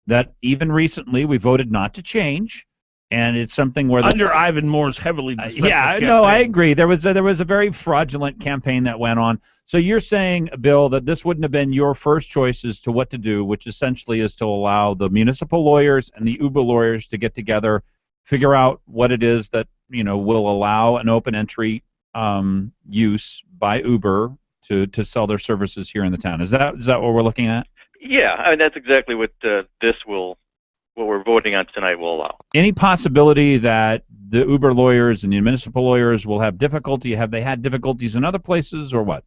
that even recently we voted not to change, and it's something where under Ivan Moore's heavily campaign. I agree. There was a very fraudulent campaign that went on. So you're saying, Bill, that this wouldn't have been your first choice as to what to do, which essentially is to allow the municipal lawyers and the Uber lawyers to get together, figure out what it is that will allow an open entry use by Uber to sell their services here in the town. Is that what we're looking at? Yeah, I mean that's exactly what what we're voting on tonight will allow. Any possibility that the Uber lawyers and the municipal lawyers will have difficulty? Have they had difficulties in other places, or what?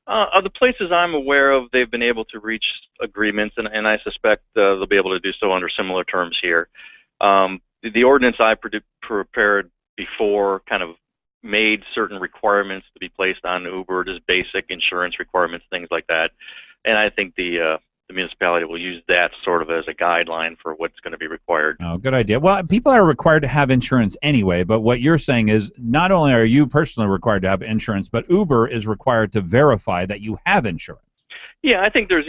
Of the places I'm aware of, they've been able to reach agreements, and I suspect they'll be able to do so under similar terms here. The ordinance I prepared before kind of made certain requirements to be placed on Uber, just basic insurance requirements, things like that. And I think the municipality will use that sort of as a guideline for what's going to be required. Oh, good idea. Well, people are required to have insurance anyway, but what you're saying is not only are you personally required to have insurance, but Uber is required to verify that you have insurance. Yeah, I think there's,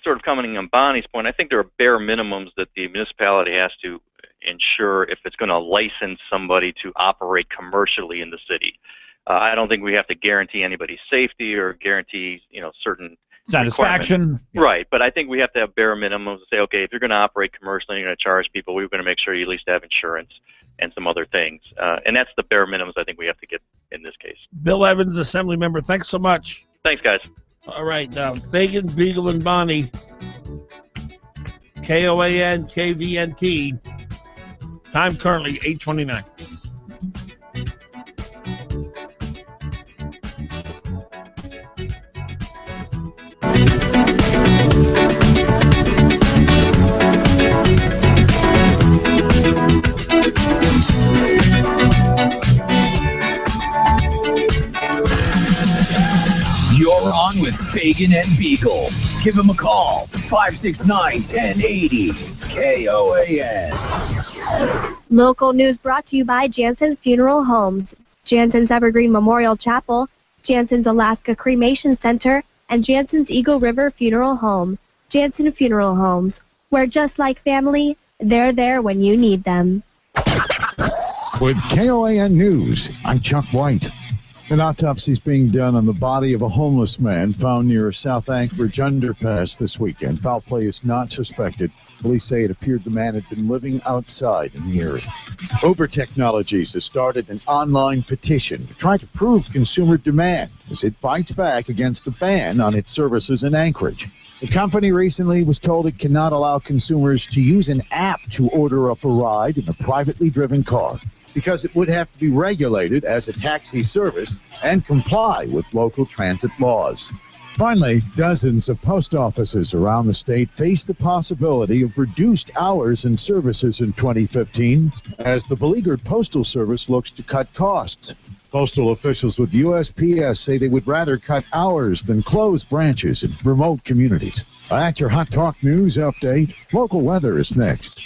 sort of commenting on Bonnie's point, I think there are bare minimums that the municipality has to ensure if it's going to license somebody to operate commercially in the city. I don't think we have to guarantee anybody's safety or guarantee, certain satisfaction. Right, but I think we have to have bare minimums to say, okay, if you're going to operate commercially and you're going to charge people, we're going to make sure you at least have insurance and some other things. And that's the bare minimums I think we have to get in this case. Bill Evans, Assembly member, thanks so much. Thanks, guys. All right, Fagan, Biegel, and Bonnie, KOAN, KVNT. Time currently 8:29. You're on with Fagan and Biegel. Give him a call, 569-1080, KOAN. Local news brought to you by Jansen Funeral Homes, Jansen's Evergreen Memorial Chapel, Jansen's Alaska Cremation Center, and Jansen's Eagle River Funeral Home. Jansen Funeral Homes, where just like family, they're there when you need them. With KOAN News, I'm Chuck White. An autopsy is being done on the body of a homeless man found near a South Anchorage underpass this weekend. Foul play is not suspected. Police say it appeared the man had been living outside in the area. Uber Technologies has started an online petition to try to prove consumer demand as it fights back against the ban on its services in Anchorage. The company recently was told it cannot allow consumers to use an app to order up a ride in a privately driven car, because it would have to be regulated as a taxi service and comply with local transit laws. Finally, dozens of post offices around the state face the possibility of reduced hours and services in 2015 as the beleaguered Postal Service looks to cut costs. Postal officials with USPS say they would rather cut hours than close branches in remote communities. That's your Hot Talk News update. Local weather is next.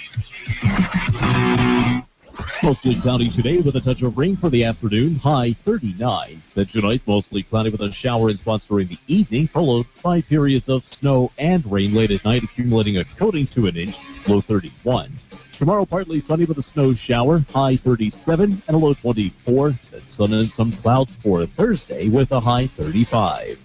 Mostly cloudy today with a touch of rain for the afternoon, high 39. Then tonight, mostly cloudy with a shower in spots during the evening, followed by periods of snow and rain late at night, accumulating a coating to an inch, low 31. Tomorrow, partly sunny with a snow shower, high 37 and a low 24. Then sun and some clouds for Thursday with a high 35.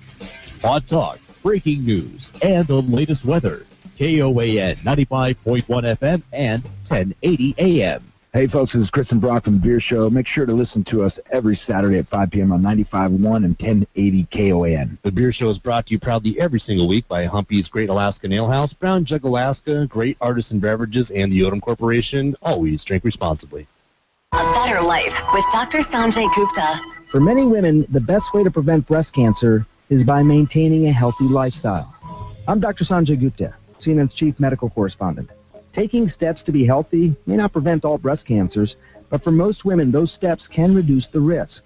Hot Talk, breaking news, and the latest weather. KOAN 95.1 FM and 1080 AM. Hey folks, this is Chris and Brock from The Beer Show. Make sure to listen to us every Saturday at 5 p.m. on 95.1 and 1080 KOAN. The Beer Show is brought to you proudly every single week by Humpy's Great Alaska Ale House, Brown Jug Alaska, Great Artisan Beverages, and the Odom Corporation. Always drink responsibly. A better life with Dr. Sanjay Gupta. For many women, the best way to prevent breast cancer is by maintaining a healthy lifestyle. I'm Dr. Sanjay Gupta, CNN's chief medical correspondent. Taking steps to be healthy may not prevent all breast cancers, but for most women, those steps can reduce the risk.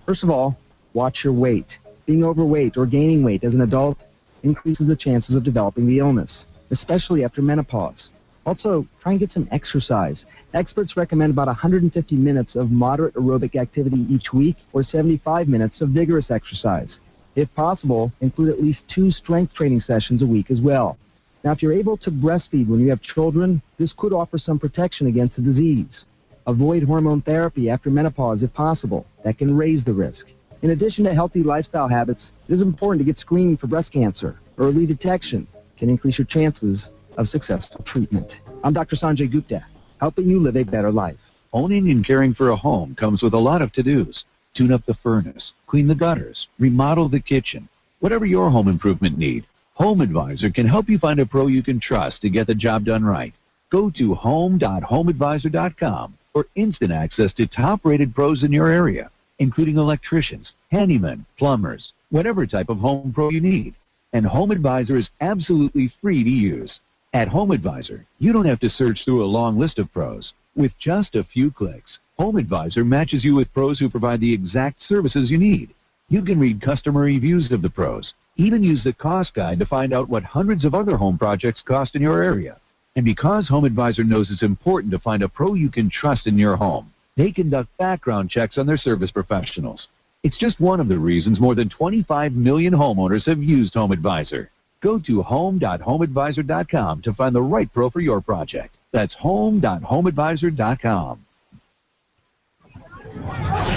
First of all, watch your weight. Being overweight or gaining weight as an adult increases the chances of developing the illness, especially after menopause. Also, try and get some exercise. Experts recommend about 150 minutes of moderate aerobic activity each week or 75 minutes of vigorous exercise. If possible, include at least 2 strength training sessions a week as well. Now, if you're able to breastfeed when you have children, this could offer some protection against the disease. Avoid hormone therapy after menopause if possible. That can raise the risk. In addition to healthy lifestyle habits, it is important to get screened for breast cancer. Early detection can increase your chances of successful treatment. I'm Dr. Sanjay Gupta, helping you live a better life. Owning and caring for a home comes with a lot of to-dos. Tune up the furnace, clean the gutters, remodel the kitchen. Whatever your home improvement need, Home Advisor can help you find a pro you can trust to get the job done right. Go to home.homeadvisor.com for instant access to top-rated pros in your area, including electricians, handymen, plumbers, whatever type of home pro you need. And Home Advisor is absolutely free to use. At Home Advisor, you don't have to search through a long list of pros. With just a few clicks, Home Advisor matches you with pros who provide the exact services you need. You can read customer reviews of the pros, even use the cost guide to find out what hundreds of other home projects cost in your area. And because Home Advisor knows it's important to find a pro you can trust in your home, they conduct background checks on their service professionals. It's just one of the reasons more than 25 million homeowners have used Home Advisor. Go to home.homeadvisor.com to find the right pro for your project. That's home.homeadvisor.com.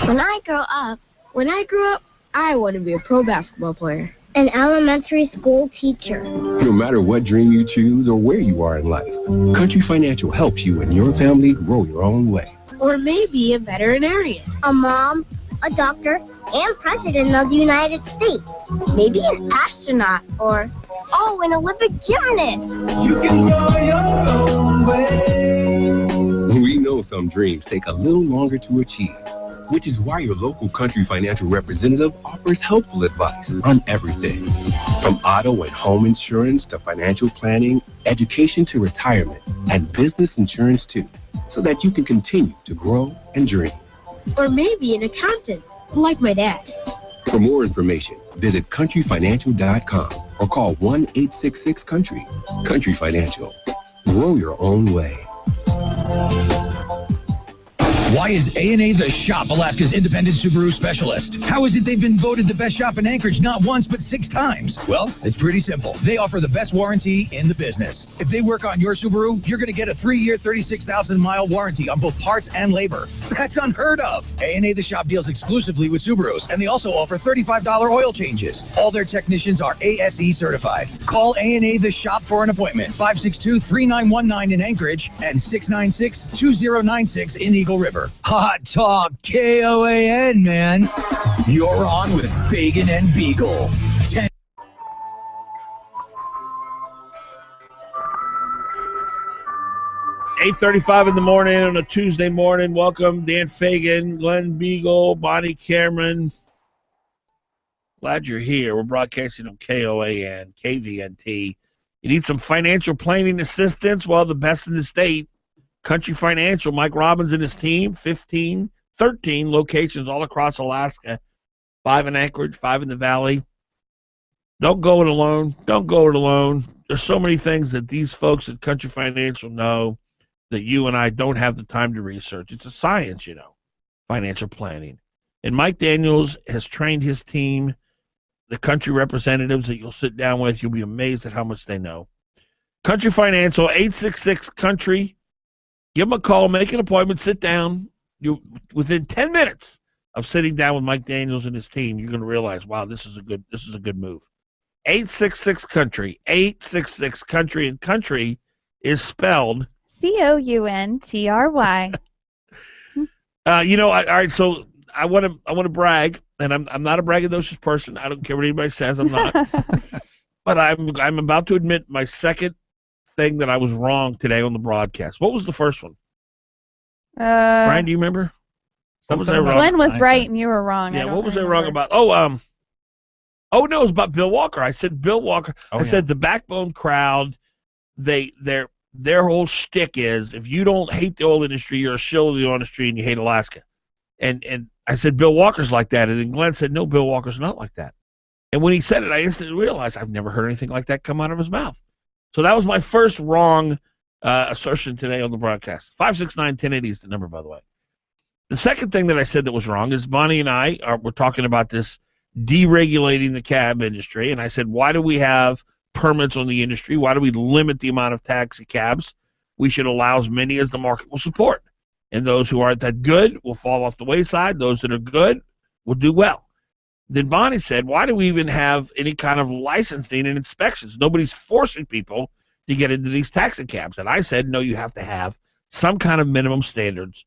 When I grow up, I want to be a pro basketball player. An elementary school teacher. No matter what dream you choose or where you are in life, Country Financial helps you and your family grow your own way. Or maybe a veterinarian. A mom, a doctor, and president of the United States. Maybe an astronaut or, an Olympic gymnast. You can go your own way. We know some dreams take a little longer to achieve, which is why your local Country Financial representative offers helpful advice on everything, from auto and home insurance to financial planning, education to retirement, and business insurance too, so that you can continue to grow and dream. Or maybe an accountant, like my dad. For more information, visit countryfinancial.com or call 1-866-COUNTRY. Country Financial. Grow your own way. Why is A&A The Shop Alaska's independent Subaru specialist? How is it they've been voted the best shop in Anchorage not once but 6 times? Well, it's pretty simple. They offer the best warranty in the business. If they work on your Subaru, you're going to get a 3-year, 36,000-mile warranty on both parts and labor. That's unheard of. A&A The Shop deals exclusively with Subarus, and they also offer $35 oil changes. All their technicians are ASE certified. Call A&A The Shop for an appointment. 562-3919 in Anchorage and 696-2096 in Eagle River. Hot Talk KOAN, man. You're on with Fagan and Biegel. 8:35 in the morning on a Tuesday morning. Welcome, Dan Fagan, Glen Biegel, Bonnie Cameron. Glad you're here. We're broadcasting on KOAN, KVNT. You need some financial planning assistance? Well, the best in the state. Country Financial, Mike Robbins and his team, 13 locations all across Alaska, 5 in Anchorage, 5 in the Valley. Don't go it alone. Don't go it alone. There's so many things that these folks at Country Financial know that you and I don't have the time to research. It's a science, financial planning. And Mike Daniels has trained his team, the country representatives that you'll sit down with. You'll be amazed at how much they know. Country Financial, 866-COUNTRY. Give them a call, make an appointment, sit down. Within 10 minutes of sitting down with Mike Daniels and his team, you're going to realize, wow, this is a good move. 866 Country, 866 Country, and Country is spelled COUNTRY. All right. So I want to brag, and I'm not a braggadocious person. I don't care what anybody says. I'm not. But I'm about to admit my second thing that I was wrong today on the broadcast. What was the first one? Brian, do you remember? What was I wrong? Glenn was right and you were wrong. Yeah, what was I wrong about? Oh, no, it was about Bill Walker. I said Bill Walker. I said the Backbone crowd, their whole shtick is if you don't hate the oil industry, you're a shill of the oil industry and you hate Alaska. And I said Bill Walker's like that. And then Glenn said, no, Bill Walker's not like that. And when he said it, I instantly realized I've never heard anything like that come out of his mouth. So that was my first wrong assertion today on the broadcast. 569-1080 is the number, by the way. The second thing that I said that was wrong is Bonnie and I were talking about this deregulating the cab industry, and I said, why do we have permits on the industry? Why do we limit the amount of taxi cabs? We should allow as many as the market will support. And those who aren't that good will fall off the wayside. Those that are good will do well. Then Bonnie said, why do we even have any kind of licensing and inspections? Nobody's forcing people to get into these taxi cabs. And I said, no, you have to have some kind of minimum standards.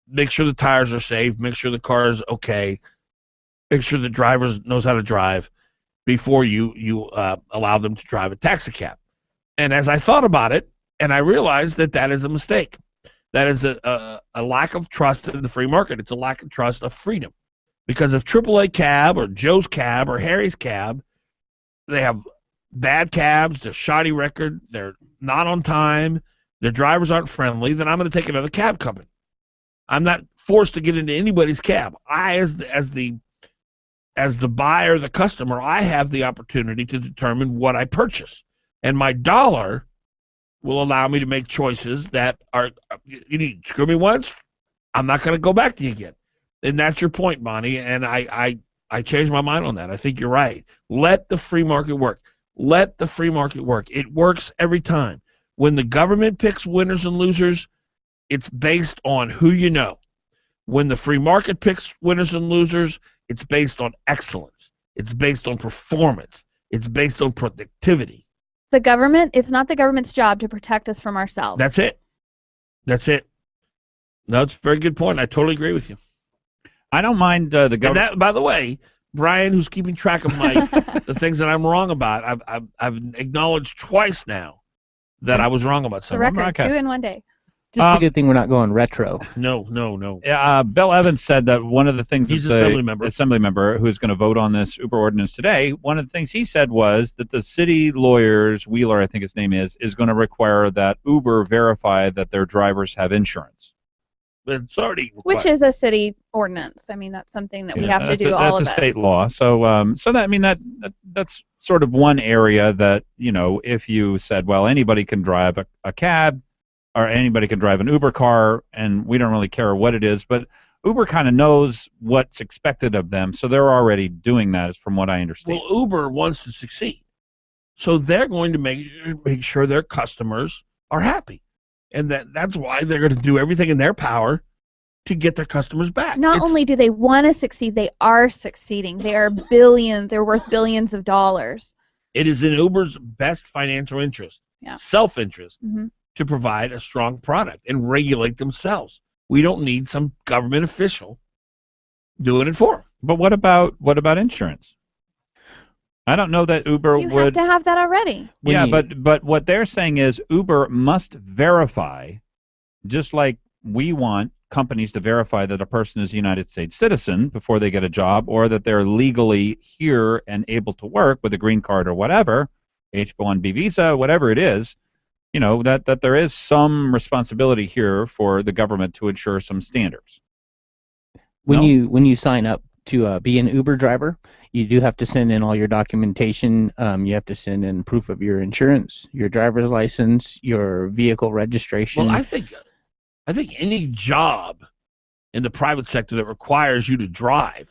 Make sure the tires are safe. Make sure the car is okay. Make sure the driver knows how to drive before you allow them to drive a taxi cab. And as I thought about it, and I realized that is a mistake. That is a lack of trust in the free market. It's a lack of trust of freedom. Because if AAA cab or Joe's cab or Harry's cab, they have bad cabs, they're shoddy record, they're not on time, their drivers aren't friendly, then I'm going to take another cab company. I'm not forced to get into anybody's cab. I, as the buyer, the customer, I have the opportunity to determine what I purchase. And my dollar will allow me to make choices that are, you screw me once, I'm not going to go back to you again. And that's your point, Bonnie, and I changed my mind on that. I think you're right. Let the free market work. Let the free market work. It works every time. When the government picks winners and losers, it's based on who you know. When the free market picks winners and losers, it's based on excellence. It's based on performance. It's based on productivity. The government, it's not the government's job to protect us from ourselves. That's it. That's it. No, it's a very good point. I totally agree with you. I don't mind the government. And that, by the way, Brian, who's keeping track of my the things that I'm wrong about, I've acknowledged twice now that I was wrong about The something. record, 2 in one day. Just a good thing we're not going retro. No. Bill Evans said that one of the things He's that an assembly member who's going to vote on this Uber ordinance today, one of the things he said was that the city lawyers, Wheeler, I think his name is going to require that Uber verify that their drivers have insurance. It's already required. Which is a city ordinance. I mean, that's something that we have to do, all of us. That's a state law. So, that's sort of one area that, if you said, well, anybody can drive a cab or anybody can drive an Uber car, and we don't really care what it is, but Uber kind of knows what's expected of them, so they're already doing that, is from what I understand. Well, Uber wants to succeed, so they're going to make sure their customers are happy. And that's why they're going to do everything in their power to get their customers back. Not only do they want to succeed, they are succeeding. They're worth billions of dollars. It is in Uber's best financial interest, self-interest, to provide a strong product and regulate themselves. We don't need some government official doing it for them. But what about insurance? I don't know that Uber would... You have to have that already. Yeah, but what they're saying is Uber must verify, just like we want companies to verify that a person is a United States citizen before they get a job, or that they're legally here and able to work with a green card or whatever, H-1B visa, whatever it is, that there is some responsibility here for the government to ensure some standards. When you sign up to be an Uber driver, you do have to send in all your documentation. You have to send in proof of your insurance, your driver's license, your vehicle registration. Well, I think any job in the private sector that requires you to drive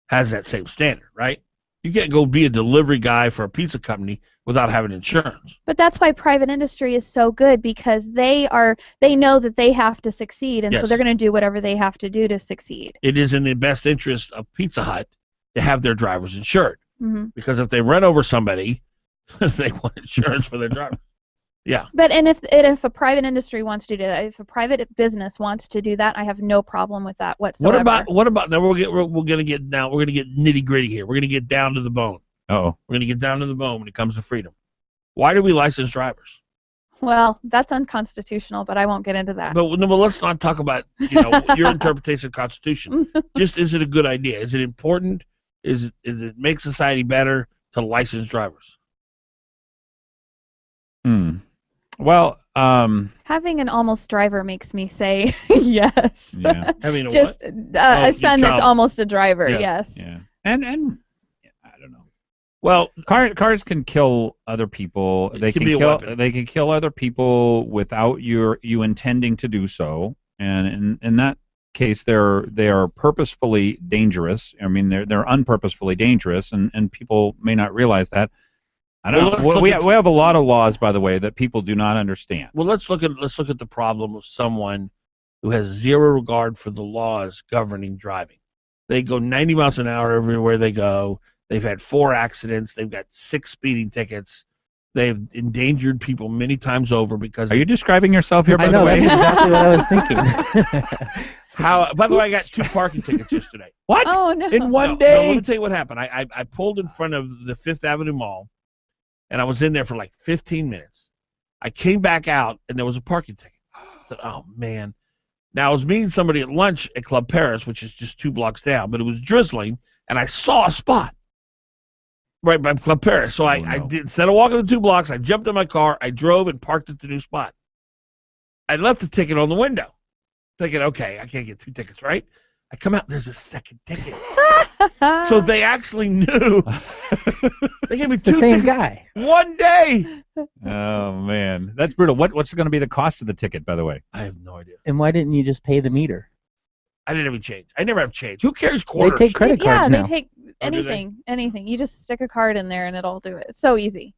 has that same standard, right? You can't go be a delivery guy for a pizza company without having insurance. But that's why private industry is so good, because they know that they have to succeed, and so they're going to do whatever they have to do to succeed. It is in the best interest of Pizza Hut to have their drivers insured. Mm-hmm. Because if they run over somebody, they want insurance for their driver. Yeah. But if a private industry wants to do that, if a private business wants to do that, I have no problem with that whatsoever. What about now? We're gonna get nitty gritty here. We're gonna get down to the bone. Oh. We're gonna get down to the bone when it comes to freedom. Why do we license drivers? Well, that's unconstitutional, but I won't get into that. But let's not talk about your interpretation of the Constitution. Just, is it a good idea? Is it important? Is it make society better to license drivers? Well, having an almost driver makes me say yes. Yeah. Having a just what? A son that's almost a driver. Yeah. Yes. Yeah. And I don't know. Well, cars can kill other people. They can kill other people without you intending to do so. And in that case, they are purposefully dangerous. I mean, they're unpurposefully dangerous, and people may not realize that. I don't know. We have a lot of laws, by the way, that people do not understand. Well, let's look at the problem of someone who has zero regard for the laws governing driving. They go 90 miles an hour everywhere they go. They've had 4 accidents. They've got 6 speeding tickets. They've endangered people many times over because. Are you describing yourself here? By the way, that's exactly what I was thinking. By the way, I got 2 parking tickets yesterday. What? Oh no! In one day? No, let me tell you what happened. I pulled in front of the Fifth Avenue Mall. And I was in there for like 15 minutes. I came back out, and there was a parking ticket. I said, oh, man. Now, I was meeting somebody at lunch at Club Paris, which is just 2 blocks down, but it was drizzling, and I saw a spot right by Club Paris. So I did, instead of walking the 2 blocks, I jumped in my car, I drove and parked at the new spot. I left the ticket on the window, thinking, okay, I can't get 2 tickets, right? I come out, there's a second ticket. So they actually knew. They gave me 2 the same tickets guy. one day. Oh man, that's brutal. What's going to be the cost of the ticket, by the way? I have no idea. And why didn't you just pay the meter? I didn't have any change. I never have change. Who carries quarters? They take credit cards now. Yeah, they take anything. You just stick a card in there and it'll do it. It's so easy.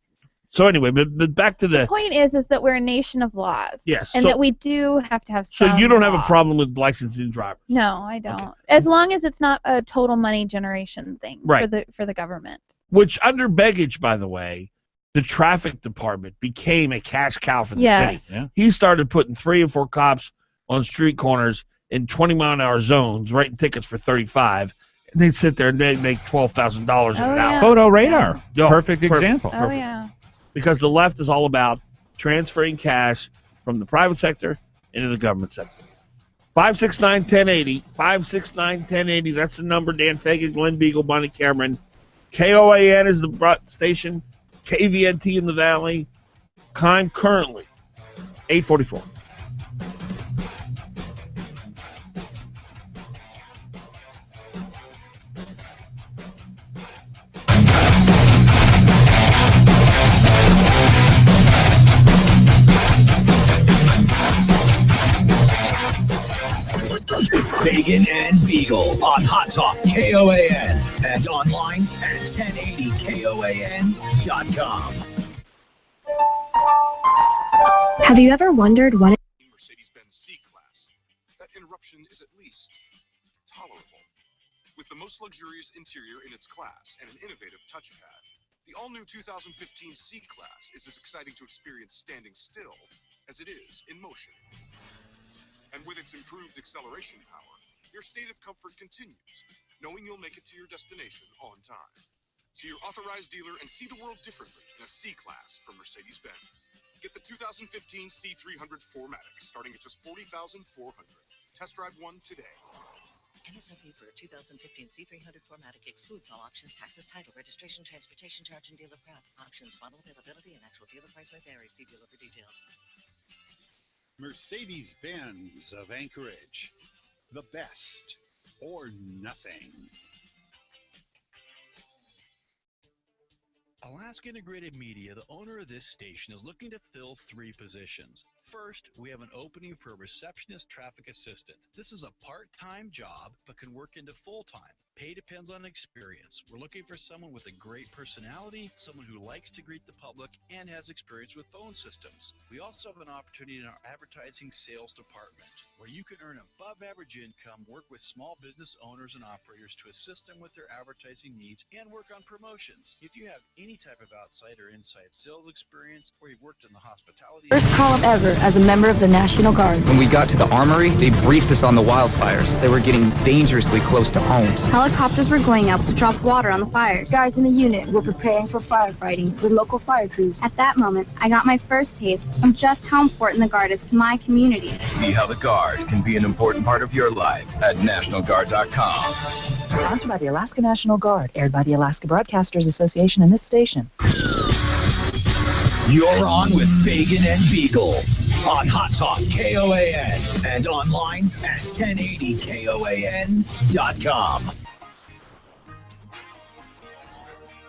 So anyway, but back to the point is that we're a nation of laws. Yes. And that we do have to have some So you don't have law. a problem with licensing drivers? No, I don't. Okay. As long as it's not a total money generation thing Right. for the government. Which, under Begich, by the way, the traffic department became a cash cow for the city. Yeah. He started putting 3 and 4 cops on street corners in 20-mile-an-hour zones, writing tickets for 35. And they'd sit there and they'd make $12,000 an hour. Photo radar. Yeah. Perfect example. Oh, yeah. Because the left is all about transferring cash from the private sector into the government sector. 569-1080. 569-1080. That's the number. Dan Fagan, Glen Biegel, Bonnie Cameron. KOAN is the station. KVNT in the Valley. Time currently 8:44. Fagan and Biegel on Hot Talk KOAN and online at 1080KOAN.com. Have you ever wondered what Mercedes-Benz C-Class? That interruption is at least tolerable. With the most luxurious interior in its class and an innovative touchpad, the all-new 2015 C-Class is as exciting to experience standing still as it is in motion. And with its improved acceleration power, your state of comfort continues, knowing you'll make it to your destination on time. See your authorized dealer and see the world differently in a C-Class from Mercedes-Benz. Get the 2015 C300 4MATIC starting at just $40,400. Test drive one today. MSRP for a 2015 C300 4MATIC excludes all options, taxes, title, registration, transportation charge, and dealer prep. Options, model availability, and actual dealer price may vary. See dealer for details. Mercedes-Benz of Anchorage. The best or nothing. Alaska Integrated Media, the owner of this station, is looking to fill 3 positions. First, we have an opening for a receptionist traffic assistant. This is a part-time job, but can work into full-time. Pay depends on experience. We're looking for someone with a great personality, someone who likes to greet the public, and has experience with phone systems. We also have an opportunity in our advertising sales department, where you can earn above-average income, work with small business owners and operators to assist them with their advertising needs, and work on promotions. If you have any type of outside or inside sales experience, or you've worked in the hospitality... First call-up ever as a member of the National Guard. When we got to the armory, they briefed us on the wildfires. They were getting dangerously close to homes. Helicopters were going out to drop water on the fires. Guys in the unit were preparing for firefighting with local fire crews. At that moment, I got my first taste of just how important the Guard is to my community. See how the Guard can be an important part of your life at NationalGuard.com. Sponsored by the Alaska National Guard, aired by the Alaska Broadcasters Association and this station. You're on with Fagan and Biegel on Hot Talk KOAN and online at 1080KOAN.com.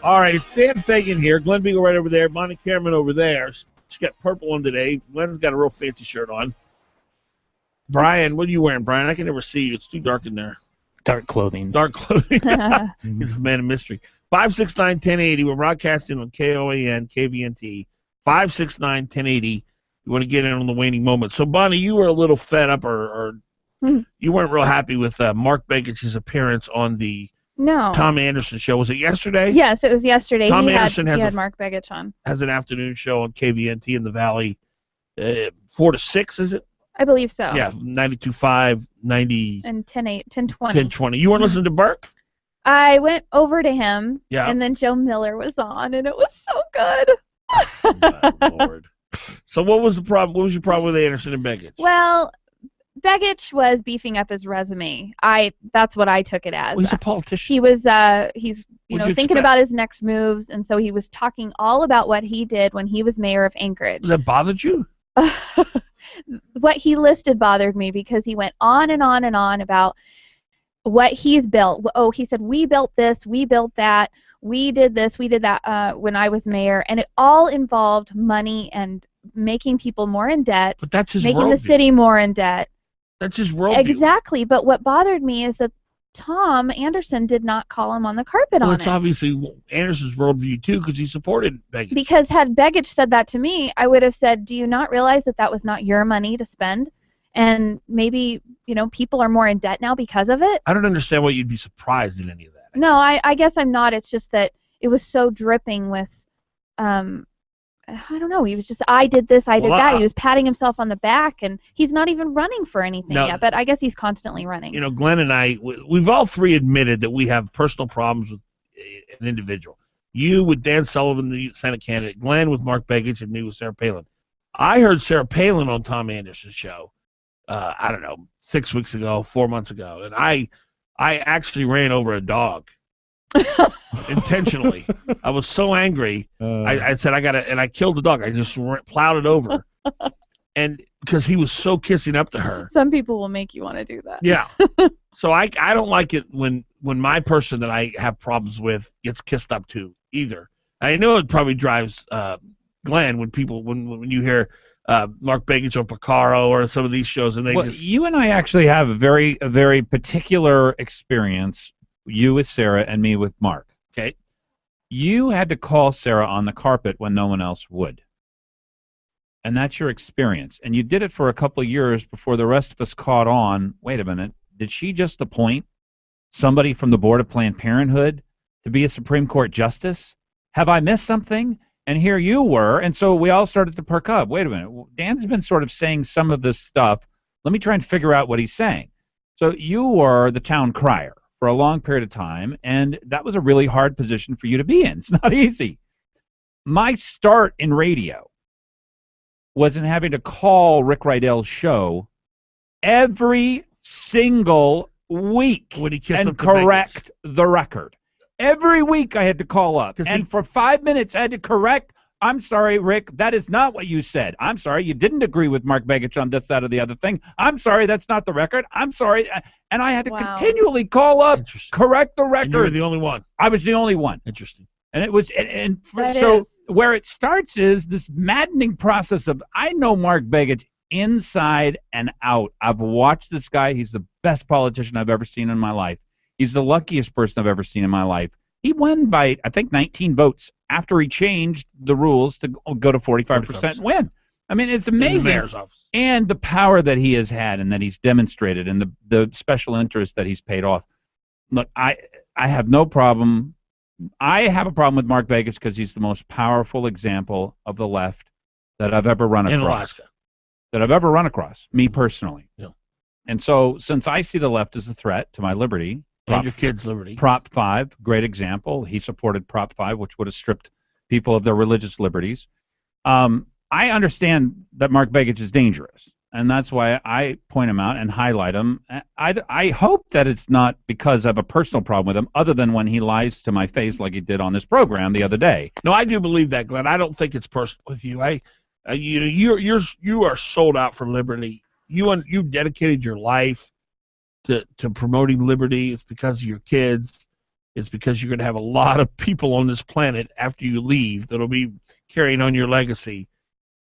All right, it's Dan Fagan here. Glen Biegel right over there. Monty Cameron over there. She's got purple on today. Glen's got a real fancy shirt on. Brian, what are you wearing, Brian? I can never see you. It's too dark in there. Dark clothing. Dark clothing. He's a man of mystery. 569-1080. We're broadcasting on KOAN, KVNT. 569-1080. You want to get in on the waning moment. So, Bonnie, you were a little fed up or you weren't real happy with Mark Begich's appearance on the Tom Anderson show. Was it yesterday? Yes, it was yesterday. Tom he Anderson had Mark Begich on. Has an afternoon show on KVNT in the Valley, 4 to 6, is it? I believe so. Yeah, 92.5, 90... And 10:20. 10:20. You weren't listening to Burke? I went over to him, Yeah. and then Joe Miller was on, and it was so good. Lord. So what was the problem? What was your problem with Anderson and Begich? Well, Begich was beefing up his resume. That's what I took it as. Well, he's a politician. He was he's What'd you thinking expect? about his next moves, and so he was talking all about what he did when he was mayor of Anchorage. Does that bothered you? What he listed bothered me because he went on and on and on about what he's built. Oh, he said, we built this, we built that, we did this, we did that when I was mayor, and it all involved money and making people more in debt, But that's his making the worldview. city more in debt. That's his worldview. Exactly, but what bothered me is that Tom Anderson did not call him on the carpet Well, on it's it. obviously Anderson's worldview, too, because he supported Begich. Because had Begich said that to me, I would have said, do you not realize that that was not your money to spend? And maybe, people are more in debt now because of it? I don't understand why you'd be surprised in any of that. No, I guess I'm not. It's just that it was so dripping with, I don't know. He was just, I did this, I did Well, that. He was patting himself on the back, and he's not even running for anything No. yet. But I guess he's constantly running. Glenn and I, we've all three admitted that we have personal problems with an individual. You with Dan Sullivan, the Senate candidate, Glenn with Mark Begich, and me with Sarah Palin. I heard Sarah Palin on Tom Anderson's show, I don't know, 6 weeks ago, 4 months ago, and I actually ran over a dog. Intentionally. I was so angry. I said, and I killed the dog. I just plowed it over. And because he was so kissing up to her. Some people will make you want to do that. Yeah. So I don't like it when my person that I have problems with gets kissed up to either. I know it probably drives Glenn when you hear Mark Begich or Picaro or some of these shows, and you and I actually have a very particular experience. You with Sarah and me with Mark. Okay. You had to call Sarah on the carpet when no one else would. And that's your experience. And you did it for a couple of years before the rest of us caught on. Wait a minute. Did she just appoint somebody from the board of Planned Parenthood to be a Supreme Court justice? Have I missed something? And here you were. And so we all started to perk up. Wait a minute. Dan's been sort of saying some of this stuff. Let me try and figure out what he's saying. So you were the town crier for a long period of time, and that was a really hard position for you to be in. It's not easy. My start in radio was in having to call Rick Rydell's show every single week and correct the record. Every week I had to call up, and for 5 minutes I had to correct. I'm sorry, Rick, that is not what you said. I'm sorry, you didn't agree with Mark Begich on this, that, or the other thing. I'm sorry, that's not the record. I'm sorry. And I had to continually call up, correct the record. And you were the only one. I was the only one. Interesting. And it was, That so is. where it starts is this maddening process of, I know Mark Begich inside and out. I've watched this guy. He's the best politician I've ever seen in my life. He's the luckiest person I've ever seen in my life. He won by, I think, 19 votes after he changed the rules to go to 45% and win. I mean, it's amazing. In the mayor's office. And the power that he has had and that he's demonstrated and the special interest that he's paid off. Look, I have no problem. I have a problem with Mark Begich because he's the most powerful example of the left that I've ever run across. In Alaska. That I've ever run across, me personally. Yeah. And so, since I see the left as a threat to my liberty, and your kids' liberty. Prop 5, great example. He supported Prop 5, which would have stripped people of their religious liberties. I understand that Mark Begich is dangerous, and that's why I point him out and highlight him. I hope that it's not because I have a personal problem with him, other than when he lies to my face like he did on this program the other day. No, I do believe that, Glenn. I don't think it's personal with you. You are sold out for liberty. You dedicated your life to promoting liberty. It's because of your kids. It's because you're going to have a lot of people on this planet after you leave that'll be carrying on your legacy.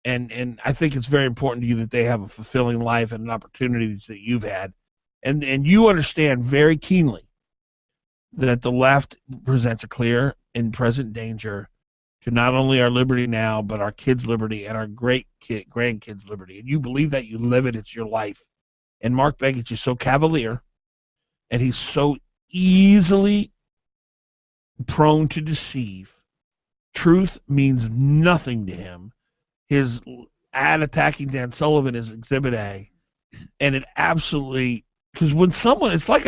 And I think it's very important to you that they have a fulfilling life and opportunities that you've had. And you understand very keenly that the left presents a clear and present danger to not only our liberty now, but our kids' liberty and our grandkids' liberty. And you believe that, you live it, it's your life. And Mark Begich is so cavalier, and he's so easily prone to deceive. Truth means nothing to him. His ad attacking Dan Sullivan is Exhibit A, and it absolutely, because when someone, it's like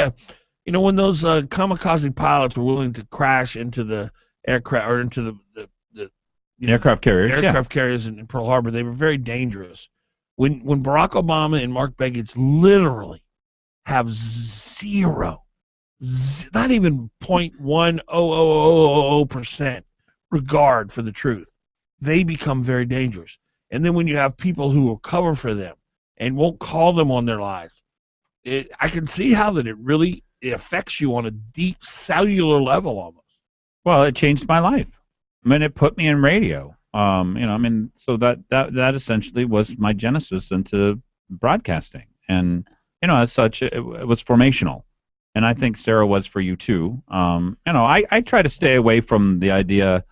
when those kamikaze pilots were willing to crash into the aircraft or into the aircraft carriers in Pearl Harbor, they were very dangerous. When Barack Obama and Mark Begich literally have zero, not even 0.10000% regard for the truth, they become very dangerous. And then when you have people who will cover for them and won't call them on their lies, I can see how that it affects you on a deep cellular level almost. Well, it changed my life. I mean, it put me in radio. So that essentially was my genesis into broadcasting. And, as such, it was formational. And I think Sarah was for you too. I try to stay away from the idea,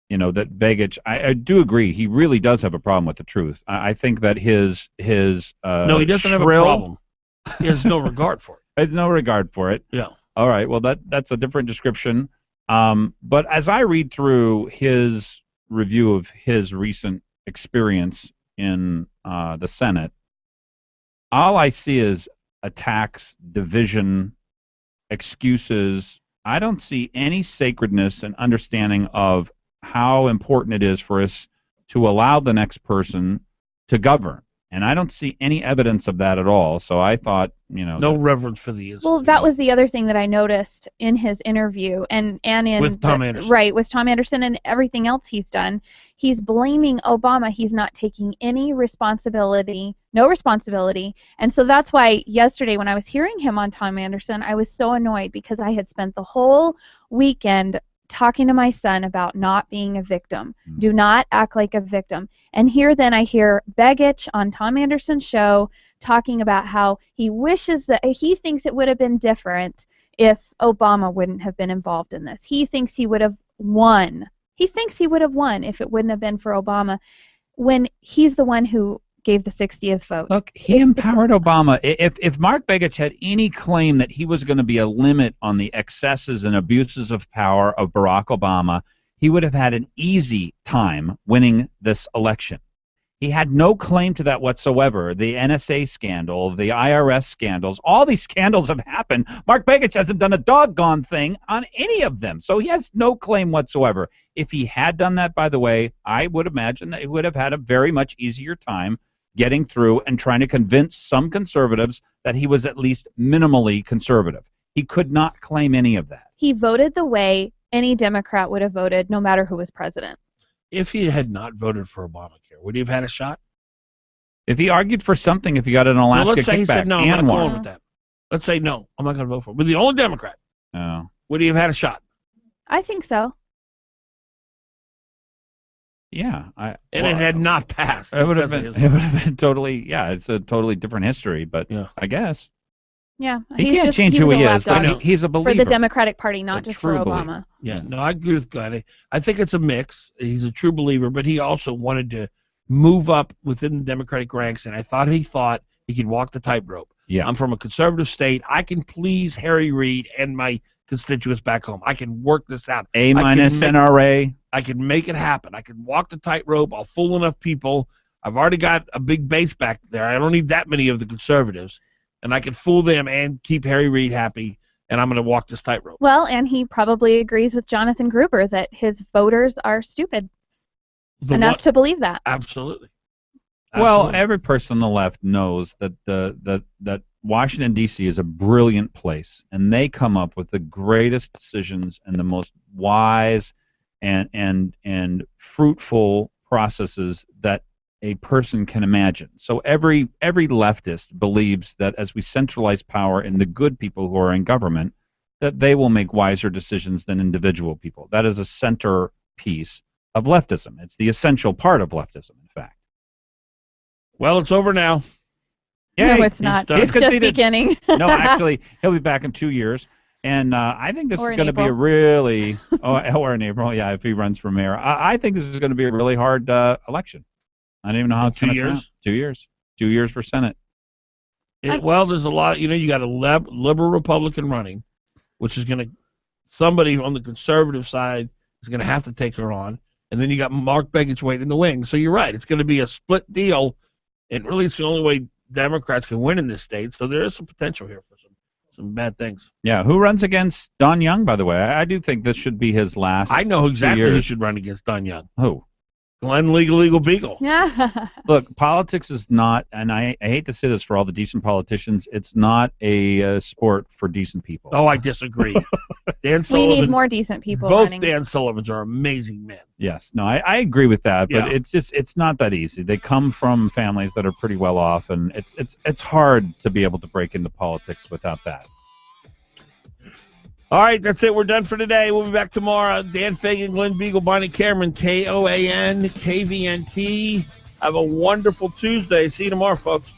that Begich, I do agree, he really does have a problem with the truth. I think that his no, he doesn't have a problem. He has no regard for it. He has no regard for it. Yeah. All right. Well, that's a different description. But as I read through his review of his recent experience in the Senate, all I see is attacks, division, excuses. I don't see any sacredness and understanding of how important it is for us to allow the next person to govern. And I don't see any evidence of that at all. So I thought, no reverence for the institution. Well, that was the other thing that I noticed in his interview and in with Tom Anderson. Right, with Tom Anderson and everything else he's done. He's blaming Obama. He's not taking any responsibility, no responsibility. And so that's why yesterday when I was hearing him on Tom Anderson, I was so annoyed because I had spent the whole weekend talking to my son about not being a victim. Do not act like a victim. And here then I hear Begich on Tom Anderson's show talking about how he wishes that he thinks it would have been different if Obama wouldn't have been involved in this. He thinks he would have won. He thinks he would have won if it wouldn't have been for Obama, when he's the one who gave the 60th vote. Look, he empowered Obama. If Mark Begich had any claim that he was going to be a limit on the excesses and abuses of power of Barack Obama, he would have had an easy time winning this election. He had no claim to that whatsoever. The NSA scandal, the IRS scandals, all these scandals have happened. Mark Begich hasn't done a doggone thing on any of them, so he has no claim whatsoever. If he had done that, by the way, I would imagine that he would have had a very much easier time getting through and trying to convince some conservatives that he was at least minimally conservative. He could not claim any of that. He voted the way any Democrat would have voted, no matter who was president. If he had not voted for Obamacare, would he have had a shot? If he argued for something, if he got an Alaska let's say kickback he said, no, I'm and not won. going with that. Let's say, no, I'm not going to vote for him. But the only Democrat, Oh. would he have had a shot? I think so. Yeah, it had not passed. It would have been totally. Yeah, it's a totally different history, but I guess. Yeah, he can't change who he is. He's a believer for the Democratic Party, not just for Obama. Believer. Yeah, no, I agree with Glenn. I think it's a mix. He's a true believer, but he also wanted to move up within the Democratic ranks, and he thought he could walk the tightrope. Yeah, I'm from a conservative state. I can please Harry Reid and my constituents back home. I can work this out. A- NRA. I can make it happen. I can walk the tightrope. I'll fool enough people. I've already got a big base back there. I don't need that many of the conservatives. And I can fool them and keep Harry Reid happy, and I'm going to walk this tightrope. Well, and he probably agrees with Jonathan Gruber that his voters are stupid enough to believe that. Absolutely. Well, every person on the left knows that that Washington, D.C. is a brilliant place, and they come up with the greatest decisions and the most wise and fruitful processes that a person can imagine. So every leftist believes that as we centralize power in the good people who are in government, that they will make wiser decisions than individual people. That is a centerpiece of leftism. It's the essential part of leftism, in fact. Well, it's over now. Yeah, no, it's not. It's just beginning. No, actually, he'll be back in 2 years. And I think this is going to be a really, or in April, yeah, if he runs for mayor. I think this is going to be a really hard election. I don't even know how it's going to turn out. 2 years. 2 years for Senate. Well, there's a lot. You got a liberal Republican running, which is going to, somebody on the conservative side is going to have to take her on. And then you got Mark Begich waiting in the wings. So you're right. It's going to be a split deal. And really, it's the only way Democrats can win in this state. So there is some potential here for some bad things. Yeah. Who runs against Don Young, by the way? I do think this should be his last. I know exactly who should run against Don Young. Who? Glenn Biegel. Yeah. Look, politics is not, and I hate to say this for all the decent politicians, it's not a sport for decent people. Oh, I disagree. Dan Sullivan. We need more decent people Both running. Dan Sullivans are amazing men. Yes. No, I agree with that, but it's not that easy. They come from families that are pretty well off, and it's hard to be able to break into politics without that. All right, that's it. We're done for today. We'll be back tomorrow. Dan Fagan, Glen Biegel, Bonnie Cameron, KOAN, KVNT. Have a wonderful Tuesday. See you tomorrow, folks.